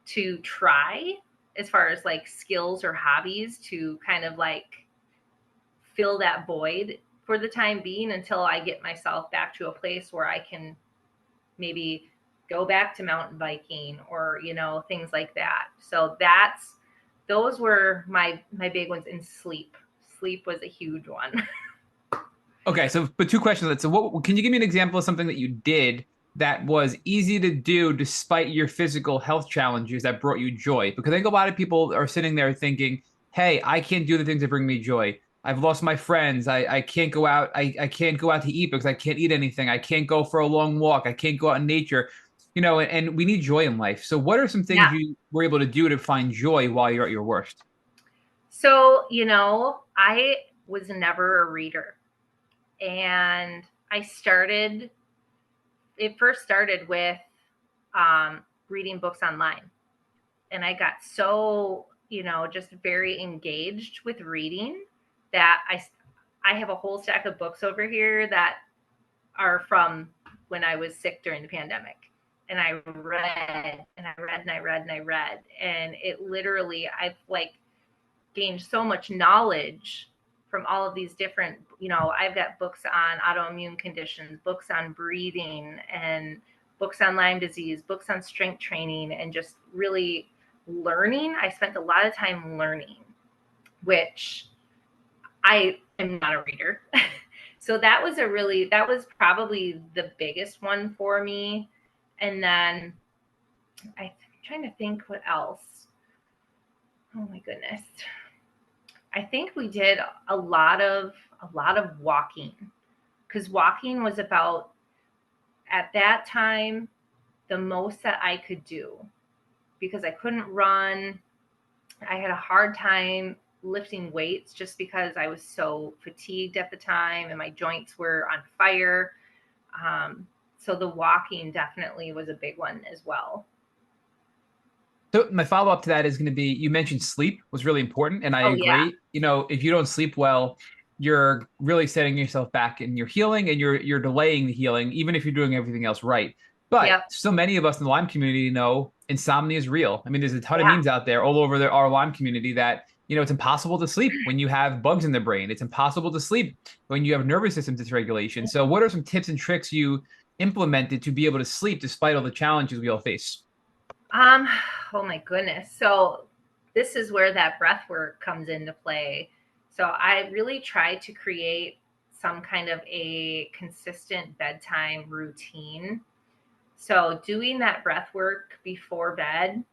to try as far as like skills or hobbies to kind of like fill that void for the time being until I get myself back to a place where I can maybe go back to mountain biking or, things like that. So those were my big ones. In sleep was a huge one. Okay. So, but two questions. So can you give me an example of something that you did that was easy to do despite your physical health challenges that brought you joy? Because I think a lot of people are sitting there thinking, hey, I can't do the things that bring me joy. I've lost my friends. I can't go out. I can't go out to eat because I can't eat anything. I can't go for a long walk. I can't go out in nature. And we need joy in life. So what are some things Yeah. you were able to do to find joy while you're at your worst? So, I was never a reader. And it first started with reading books online. And I got so, just very engaged with reading that I have a whole stack of books over here that are from when I was sick during the pandemic. And I read and I read and I read and I read. And it literally, I've like gained so much knowledge from all of these different, I've got books on autoimmune conditions, books on breathing, and books on Lyme disease, books on strength training, and just really learning. I spent a lot of time learning, which I am not a reader. So that was probably the biggest one for me. And then I'm trying to think what else. Oh my goodness. I think we did a lot of walking, because walking was about, at that time, the most that I could do, because I couldn't run. I had a hard time lifting weights just because I was so fatigued at the time and my joints were on fire. So the walking definitely was a big one as well. So my follow up to that is going to be, you mentioned sleep was really important, and I Oh yeah. agree. If you don't sleep well, you're really setting yourself back in your healing, and you're delaying the healing, even if you're doing everything else right. But Yep. so many of us in the Lyme community know insomnia is real. I mean, there's a ton of Yeah. memes out there all over our Lyme community that it's impossible to sleep when you have bugs in the brain. It's impossible to sleep when you have nervous system dysregulation. So, what are some tips and tricks you implemented to be able to sleep despite all the challenges we all face? Oh my goodness. So this is where that breath work comes into play. So I really try to create some kind of a consistent bedtime routine. So doing that breath work before bed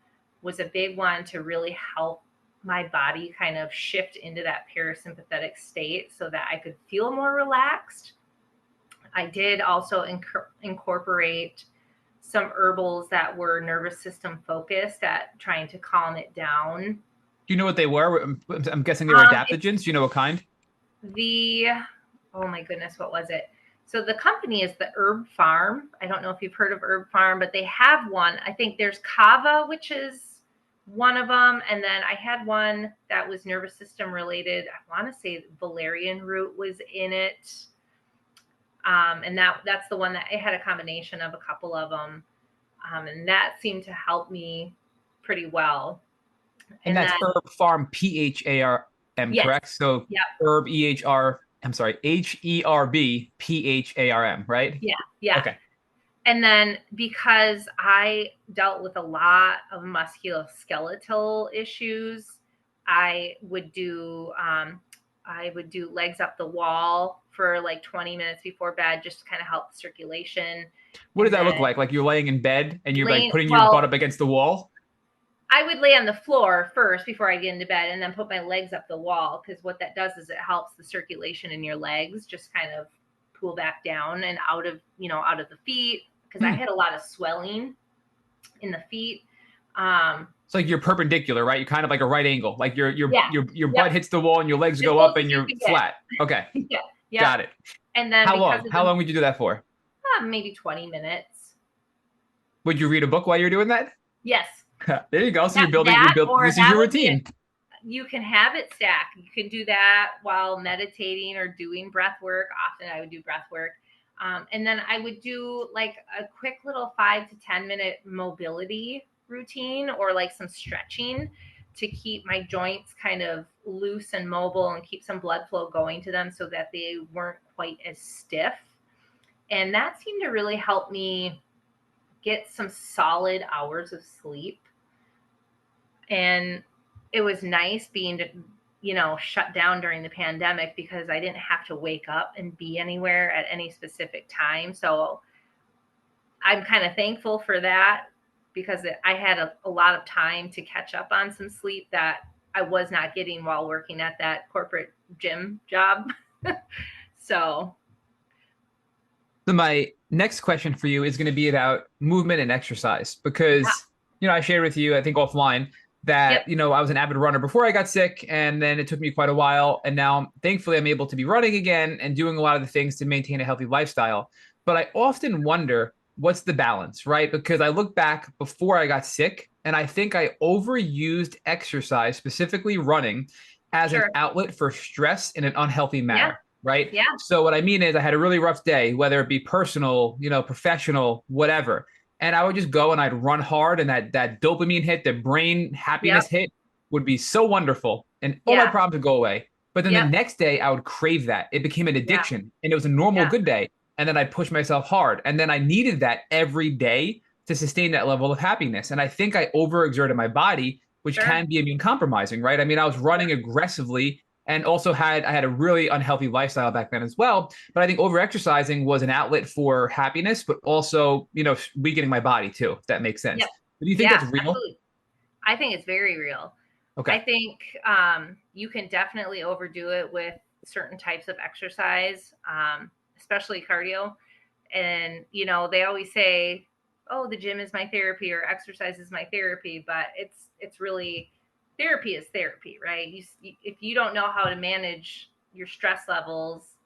was a big one to really help my body kind of shift into that parasympathetic state so that I could feel more relaxed. I did also incorporate some herbals that were nervous system focused at trying to calm it down. Do you know what they were? I'm guessing they were adaptogens. Do you know what kind? Oh my goodness, what was it? So the company is the Herb Farm. I don't know if you've heard of Herb Farm, but they have one. I think there's Kava, which is one of them. And then I had one that was nervous system related. I want to say valerian root was in it. And that's the one that it had a combination of a couple of them. And that seemed to help me pretty well. And that's then, Herb Farm, PHARM, yes, correct? So yep, Herb I'm sorry, HERB PHARM, right? yeah, yeah. Okay. And then because I dealt with a lot of musculoskeletal issues, I would do legs up the wall for like 20 minutes before bed, just to kind of help the circulation. What does And that look then like? Like you're laying in bed and you're like putting your butt well, up against the wall? I would lay on the floor first before I get into bed, and then put my legs up the wall, because what that does is it helps the circulation in your legs just kind of pull back down and out of the feet, because I had a lot of swelling in the feet. It's like you're perpendicular, right? You're kind of like a right angle. Like your Yeah. your Yep. butt hits the wall and your legs As go close up and as you you're can get. flat. Okay. Yeah. Yep. Got it. And then How because long? of How long would you do that for? maybe 20 minutes. Would you read a book while you're doing that? Yes. There you go. So That, that or this is that your would be routine. You can have it stacked. You can do that while meditating or doing breath work. Often I would do breath work. And then I would do like a quick little 5 to 10 minute mobility routine, or like some stretching to keep my joints kind of loose and mobile and keep some blood flow going to them so that they weren't quite as stiff. And that seemed to really help me get some solid hours of sleep. And it was nice being shut down during the pandemic, because I didn't have to wake up and be anywhere at any specific time. So I'm kind of thankful for that, because I had a lot of time to catch up on some sleep that I was not getting while working at that corporate gym job. So So my next question for you is going to be about movement and exercise yeah, because, I shared with you, I think offline yep, that, I was an avid runner before I got sick and then it took me quite a while. And now thankfully I'm able to be running again and doing a lot of the things to maintain a healthy lifestyle. But I often wonder what's the balance, right? Because I look back before I got sick and I think I overused exercise, specifically running, as an sure, outlet for stress in an unhealthy yeah, manner, right? yeah, So what I mean is I had a really rough day, whether it be personal, professional, whatever. And I would just go and I'd run hard and that dopamine hit, the brain happiness yep, hit would be so wonderful and all my yeah, problems would go away. But then the yep, next day I would crave that. It became an yeah, addiction and it was a normal yeah, good day. And then I'd push myself hard. And then I needed that every day to sustain that level of happiness. And I think I overexerted my body, which sure, can be immune compromising, right? I mean, I was running sure, aggressively and also I had a really unhealthy lifestyle back then as well. But I think overexercising was an outlet for happiness, but also, weakening my body too, if that makes sense. yep, But do you think yeah, that's real? absolutely. I think it's very real. I Okay. think you can definitely overdo it with certain types of exercise, especially cardio. And they always say, "Oh, the gym is my therapy," or "Exercise is my therapy," but it's really therapy is therapy, right? If you don't know how to manage your stress levels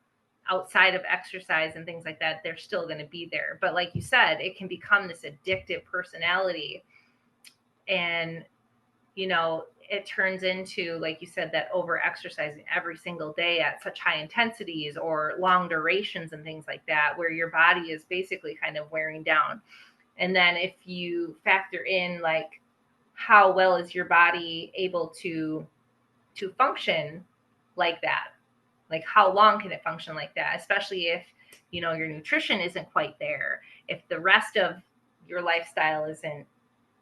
outside of exercise and things like that, they're still going to be there. But like you said, it can become this addictive personality, and it turns into, like you said, that over exercising every single day at such high intensities or long durations and things like that, where your body is basically kind of wearing down. And then if you factor in like how well is your body able to function like that, like how long can it function like that, especially if your nutrition isn't quite there, if the rest of your lifestyle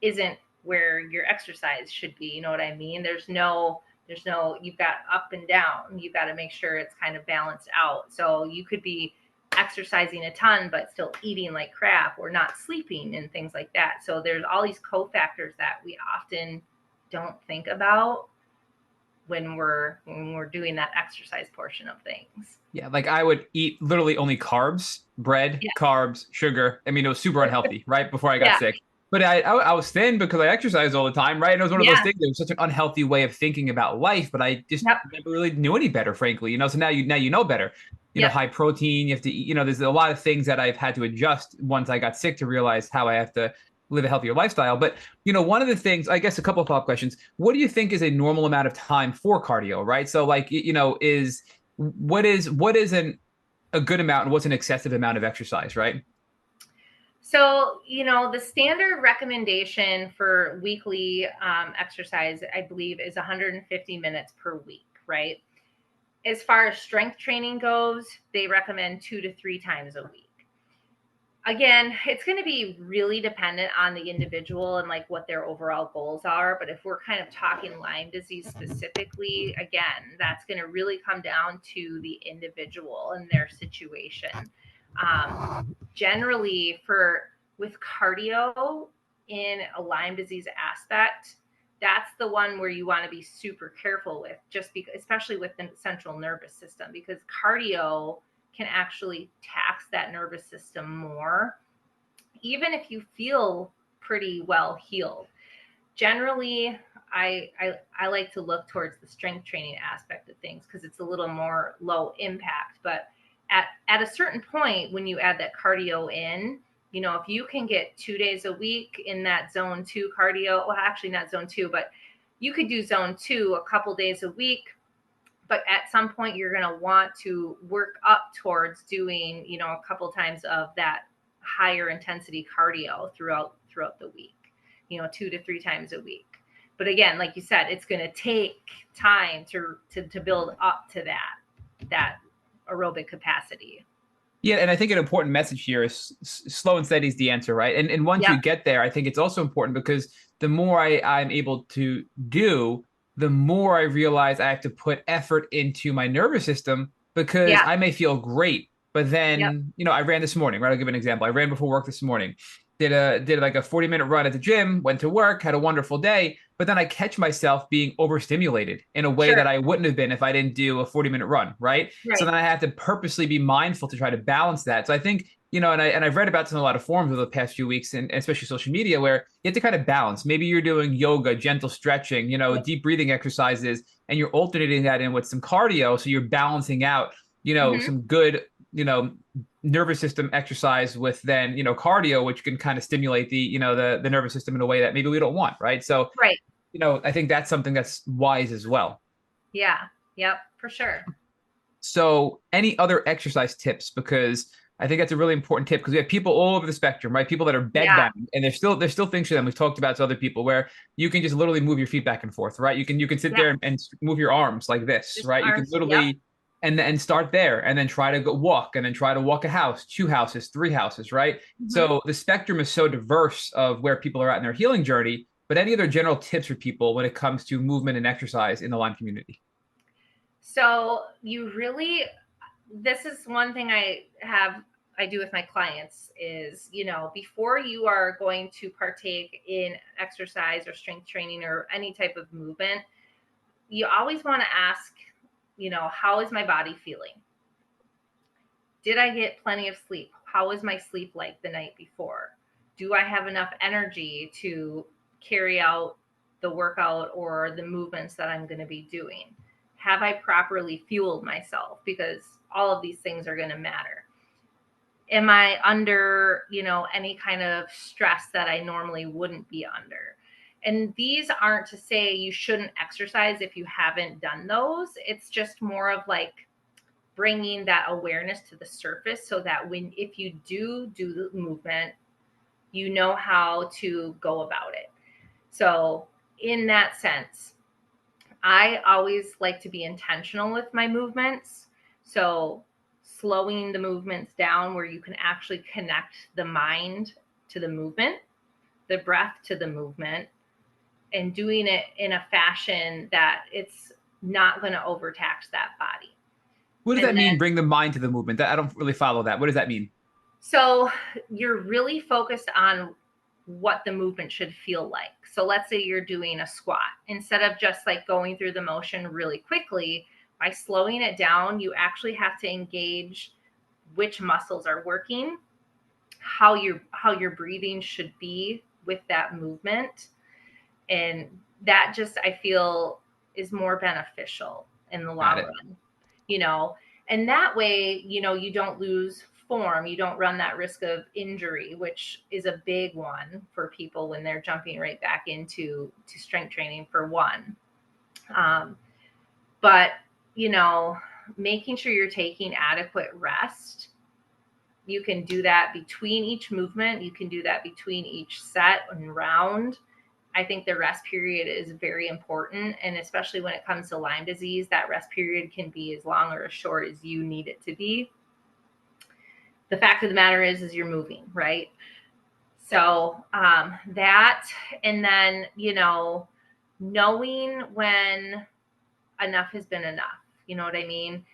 isn't where your exercise should be. You know what I mean? There's no you've got up and down. You've got to make sure it's kind of balanced out. So you could be exercising a ton but still eating like crap or not sleeping and things like that. So there's all these cofactors that we often don't think about when we're doing that exercise portion of things. Yeah. Like I would eat literally only carbs, bread, Yeah. carbs, sugar. I mean, it was super unhealthy, right? Before I got Yeah. sick. But I was thin because I exercised all the time, right? And it was one of those Yeah. things. It was such an unhealthy way of thinking about life, but I just Yep. never really knew any better, frankly. So now you know better. Yep. High protein. You have to eat. There's a lot of things that I've had to adjust once I got sick to realize how I have to live a healthier lifestyle. But one of the things, I guess, a couple of follow-up questions. What do you think is a normal amount of time for cardio, right? So, like, is what is a good amount and what's an excessive amount of exercise, right? So, the standard recommendation for weekly exercise, I believe, is 150 minutes per week, right? As far as strength training goes, they recommend 2 to 3 times a week. Again, it's going to be really dependent on the individual and like what their overall goals are. But if we're kind of talking Lyme disease specifically, again, that's going to really come down to the individual and their situation. Generally, with cardio in a Lyme disease aspect, that's the one where you want to be super careful with, just because, especially with the central nervous system, because cardio can actually tax that nervous system more, even if you feel pretty well healed. Generally, I like to look towards the strength training aspect of things because it's a little more low impact. But at a certain point, when you add that cardio in, if you can get 2 days a week in that zone 2 cardio, well, actually not zone 2, but you could do zone 2 a couple days a week. But at some point, you're going to want to work up towards doing, a couple times of that higher intensity cardio throughout the week, 2 to 3 times a week. But again, like you said, it's going to take time to build up to that aerobic capacity. Yeah, and I think an important message here is slow and steady is the answer, right? And once you Yep. get there, I think it's also important because the more I'm able to do, the more I realize I have to put effort into my nervous system because Yeah. I may feel great, but Yep. then, I ran this morning, right? I'll give an example. I ran before work this morning. Did like a 40-minute run at the gym, went to work, had a wonderful day. but then I catch myself being overstimulated in a way that Sure. I wouldn't have been if I didn't do a 40-minute run, right? So Right. then I have to purposely be mindful to try to balance that. So I think, and I've read about this in a lot of forums over the past few weeks, and especially social media, where you have to kind of balance. Maybe you're doing yoga, gentle stretching, Yep. deep breathing exercises, and you're alternating that in with some cardio, so you're balancing out, Hmm. some good, nervous system exercise with then, cardio, which can kind of stimulate the nervous system in a way that maybe we don't want, right? So, Right. I think that's something that's wise as well. Yeah. Yep. For sure. So, any other exercise tips? Because I think that's a really important tip because we have people all over the spectrum, right? People that are Yeah. bedbound, and there's still things for them. We've talked about to other people where you can just literally move your feet back and forth, right? You can sit Yeah. there and move your arms like this, Just right? You can arms. Yep. literally and start there, and then try to go walk, and then try to walk a house, two houses, three houses, right? Hmm. So the spectrum is so diverse of where people are at in their healing journey. But any other general tips for people when it comes to movement and exercise in the Lyme community? So you really, this is one thing I do with my clients is, before you are going to partake in exercise or strength training or any type of movement, you always want to ask, how is my body feeling? Did I get plenty of sleep? How was my sleep like the night before? Do I have enough energy to carry out the workout or the movements that I'm going to be doing? Have I properly fueled myself? Because all of these things are going to matter. Am I under, any kind of stress that I normally wouldn't be under? And these aren't to say you shouldn't exercise if you haven't done those. It's just more of like bringing that awareness to the surface so that if you do the movement, you know how to go about it. So in that sense, I always like to be intentional with my movements. So slowing the movements down where you can actually connect the mind to the movement, the breath to the movement, and doing it in a fashion that it's not going to overtax that body. What does And that mean? then, Bring the mind to the movement. I don't really follow that. What does that mean? so you're really focused on what the movement should feel like. So let's say you're doing a squat. Instead of just like going through the motion really quickly, by slowing it down, you actually have to engage which muscles are working, how your breathing should be with that movement. And that just I feel is more beneficial in the Got long it. run. You know, and that way, you don't lose form, you don't run that risk of injury, which is a big one for people when they're jumping right back into strength training for one. But you know making sure you're taking adequate rest, you can do that between each movement, you can do that between each set and round. I think the rest period is very important. And especially when it comes to Lyme disease, that rest period can be as long or as short as you need it to be. The fact of the matter is you're moving, right? So that, and then, knowing when enough has been enough. You know what I mean?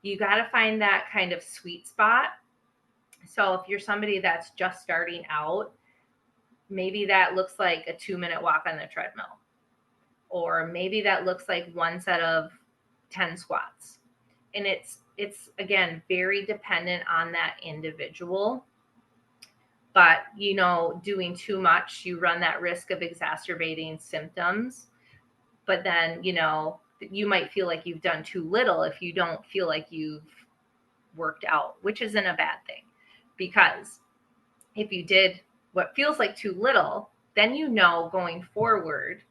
You got to find that kind of sweet spot. So if you're somebody that's just starting out, maybe that looks like a 2-minute walk on the treadmill, or maybe that looks like one set of 10 squats. And it's again very dependent on that individual. But doing too much, you run that risk of exacerbating symptoms. But then you might feel like you've done too little if you don't feel like you've worked out, which isn't a bad thing. Because if you did what feels like too little, then going forward,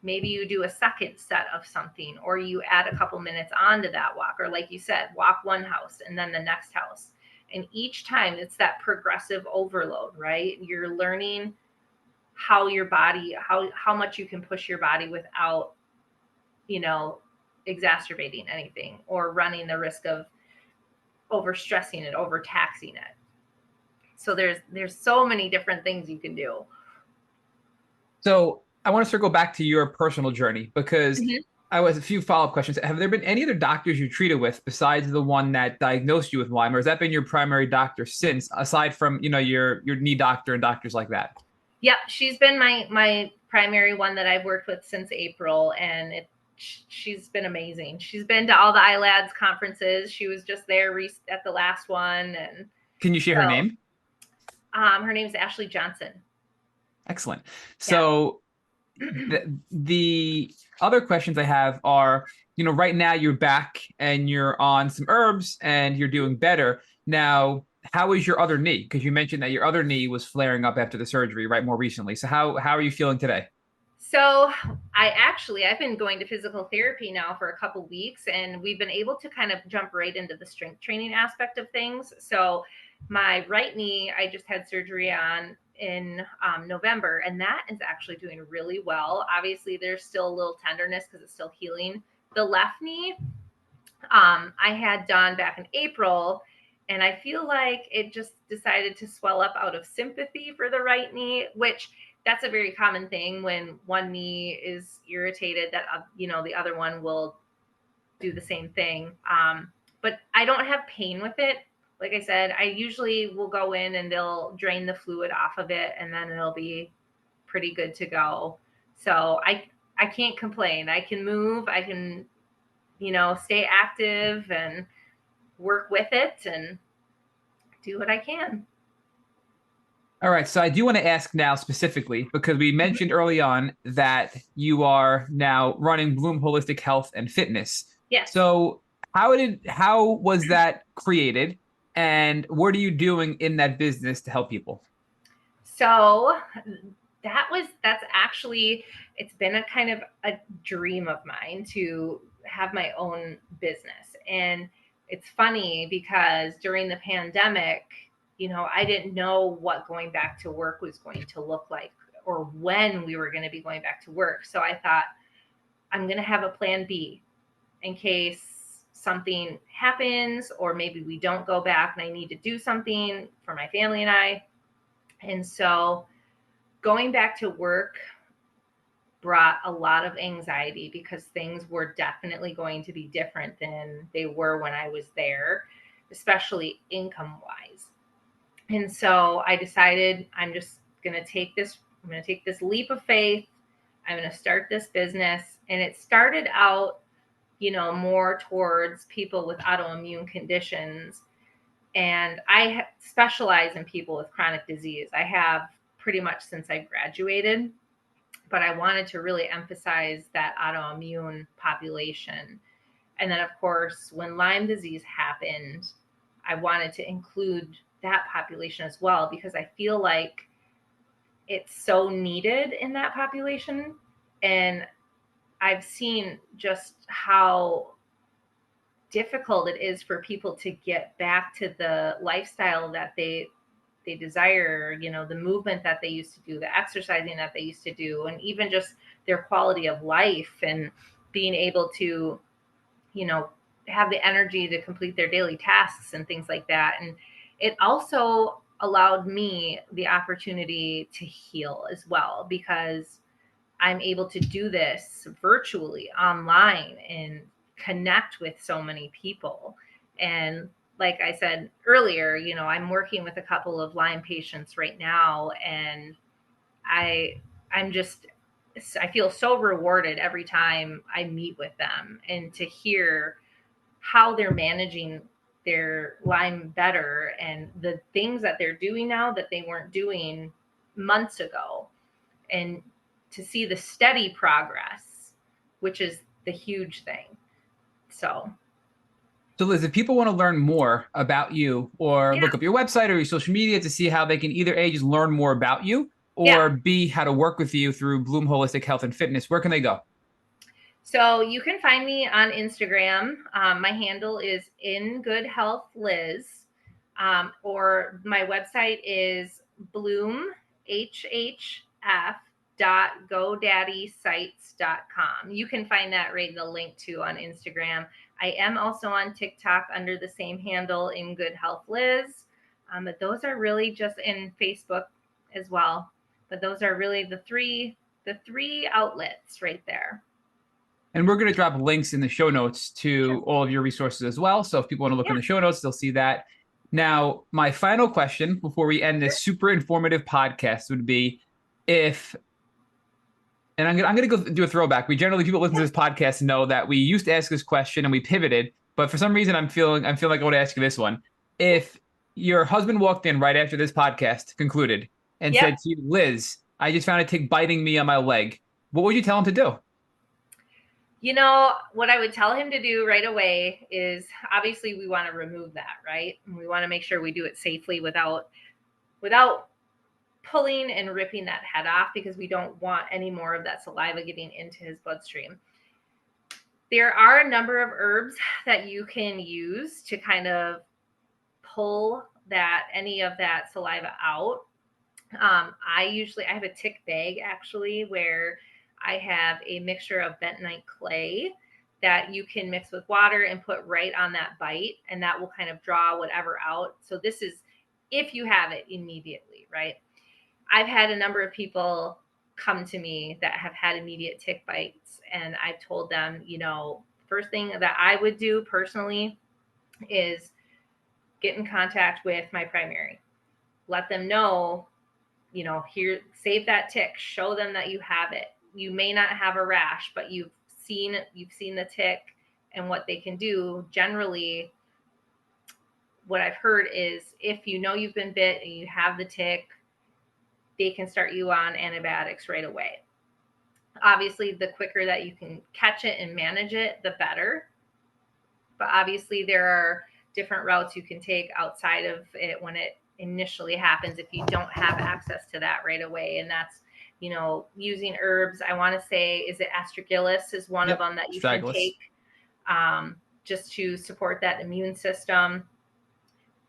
maybe you do a second set of something, or you add a couple minutes onto that walk, or like you said, walk one house and then the next house. And each time it's that progressive overload, right? You're learning how your body, how much you can push your body without, exacerbating anything or running the risk of overstressing it, overtaxing it. So there's so many different things you can do. So I want to circle back to your personal journey because Mhm. I was a few follow-up questions. Have there been any other doctors you treated with besides the one that diagnosed you with Lyme, or has that been your primary doctor since, aside from your knee doctor and doctors like that? Yep, she's been my primary one that I've worked with since April, and she's been amazing. She's been to all the ILADS conferences. She was just there at the last one, and Can you share her so name? her name is Ashley Johnson. Excellent. Yeah. So the other questions I have are, right now you're back and you're on some herbs and you're doing better. Now, how is your other knee? Because you mentioned that your other knee was flaring up after the surgery, right, more recently. So how are you feeling today? So I've been going to physical therapy now for a couple weeks, and we've been able to kind of jump right into the strength training aspect of things. So my right knee, I just had surgery on in November, and that is actually doing really well. Obviously, there's still a little tenderness because it's still healing. The left knee, I had done back in April, and I feel like it just decided to swell up out of sympathy for the right knee, which that's a very common thing when one knee is irritated, that the other one will do the same thing. But I don't have pain with it. Like I said, I usually will go in and they'll drain the fluid off of it, and then it'll be pretty good to go. So I can't complain. I can move. I can stay active and work with it and do what I can. All right, so I do want to ask now specifically because we mentioned early on that you are now running Bloom Holistic Health and Fitness. Yes. So how was that created, and what are you doing in that business to help people? So that's actually, it's been a kind of a dream of mine to have my own business. And it's funny because during the pandemic, I didn't know what going back to work was going to look like or when we were going to be going back to work. So I thought, I'm going to have a plan B in case something happens, or maybe we don't go back and I need to do something for my family and I. And so going back to work brought a lot of anxiety because things were definitely going to be different than they were when I was there, especially income wise. And so I decided I'm going to take this leap of faith. I'm going to start this business. And it started out, more towards people with autoimmune conditions. And I specialize in people with chronic disease. I have pretty much since I graduated, but I wanted to really emphasize that autoimmune population. And then, of course, when Lyme disease happened, I wanted to include that population as well, because I feel like it's so needed in that population. And I've seen just how difficult it is for people to get back to the lifestyle that they desire, the movement that they used to do, the exercising that they used to do, and even just their quality of life and being able to, have the energy to complete their daily tasks and things like that. And it also allowed me the opportunity to heal as well, because I'm able to do this virtually online and connect with so many people. And like I said earlier, I'm working with a couple of Lyme patients right now, and I feel so rewarded every time I meet with them, and to hear how they're managing their Lyme better and the things that they're doing now that they weren't doing months ago, and to see the steady progress, which is the huge thing. So Liz, if people want to learn more about you or yeah, look up your website or your social media to see how they can either A, just learn more about you, yeah. or B, how to work with you through Bloom Holistic Health and Fitness, where can they go? So you can find me on Instagram. My handle is In Good Health Liz, or my website is bloomhf.godaddysites.com. You can find that right in the link to on Instagram. I am also on TikTok under the same handle, In Good Health Liz. But those are really just in Facebook as well. But those are really the three outlets right there. And we're going to drop links in the show notes to all of your resources as well. So if people want to look in the show notes, they'll see that. Now, my final question before we end this super informative podcast would be, if and I'm gonna go do a throwback. We generally people listen to this podcast know that we used to ask this question and we pivoted, but for some reason I'm feeling like I want to ask you this one. If your husband walked in right after this podcast concluded and Yep. said to you, Liz, I just found a tick biting me on my leg, what would you tell him to do? You know, what I would tell him to do right away is obviously we want to remove that, right? And we want to make sure we do it safely without pulling and ripping that head off, because we don't want any more of that saliva getting into his bloodstream. There are a number of herbs that you can use to kind of pull any of that saliva out. I have a tick bag actually where I have a mixture of bentonite clay that you can mix with water and put right on that bite, and that will kind of draw whatever out. So this is if you have it immediately, right? I've had a number of people come to me that have had immediate tick bites, and I've told them, first thing that I would do personally is get in contact with my primary. Let them know, here, save that tick, show them that you have it. You may not have a rash, but you've seen the tick and what they can do. Generally, what I've heard is if you've been bit and you have the tick, they can start you on antibiotics right away. Obviously, the quicker that you can catch it and manage it, the better. But obviously, there are different routes you can take outside of it when it initially happens if you don't have access to that right away. And that's, using herbs. I want to say, is it astragalus is one of them that you should take just to support that immune system.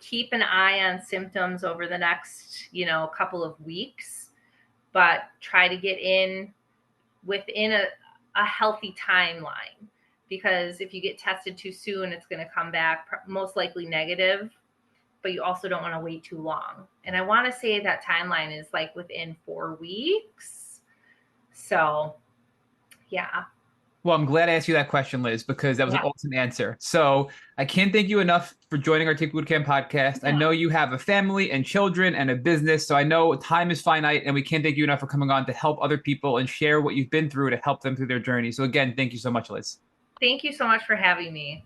Keep an eye on symptoms over the next, couple of weeks, but try to get in within a healthy timeline, because if you get tested too soon, it's going to come back most likely negative, but you also don't want to wait too long. And I want to say that timeline is like within 4 weeks. So, yeah. Well, I'm glad I asked you that question, Liz, because that was an awesome answer. So I can't thank you enough for joining our Tick Bootcamp podcast. I know you have a family and children and a business, so I know time is finite, and we can't thank you enough for coming on to help other people and share what you've been through to help them through their journey. So again, thank you so much, Liz. Thank you so much for having me.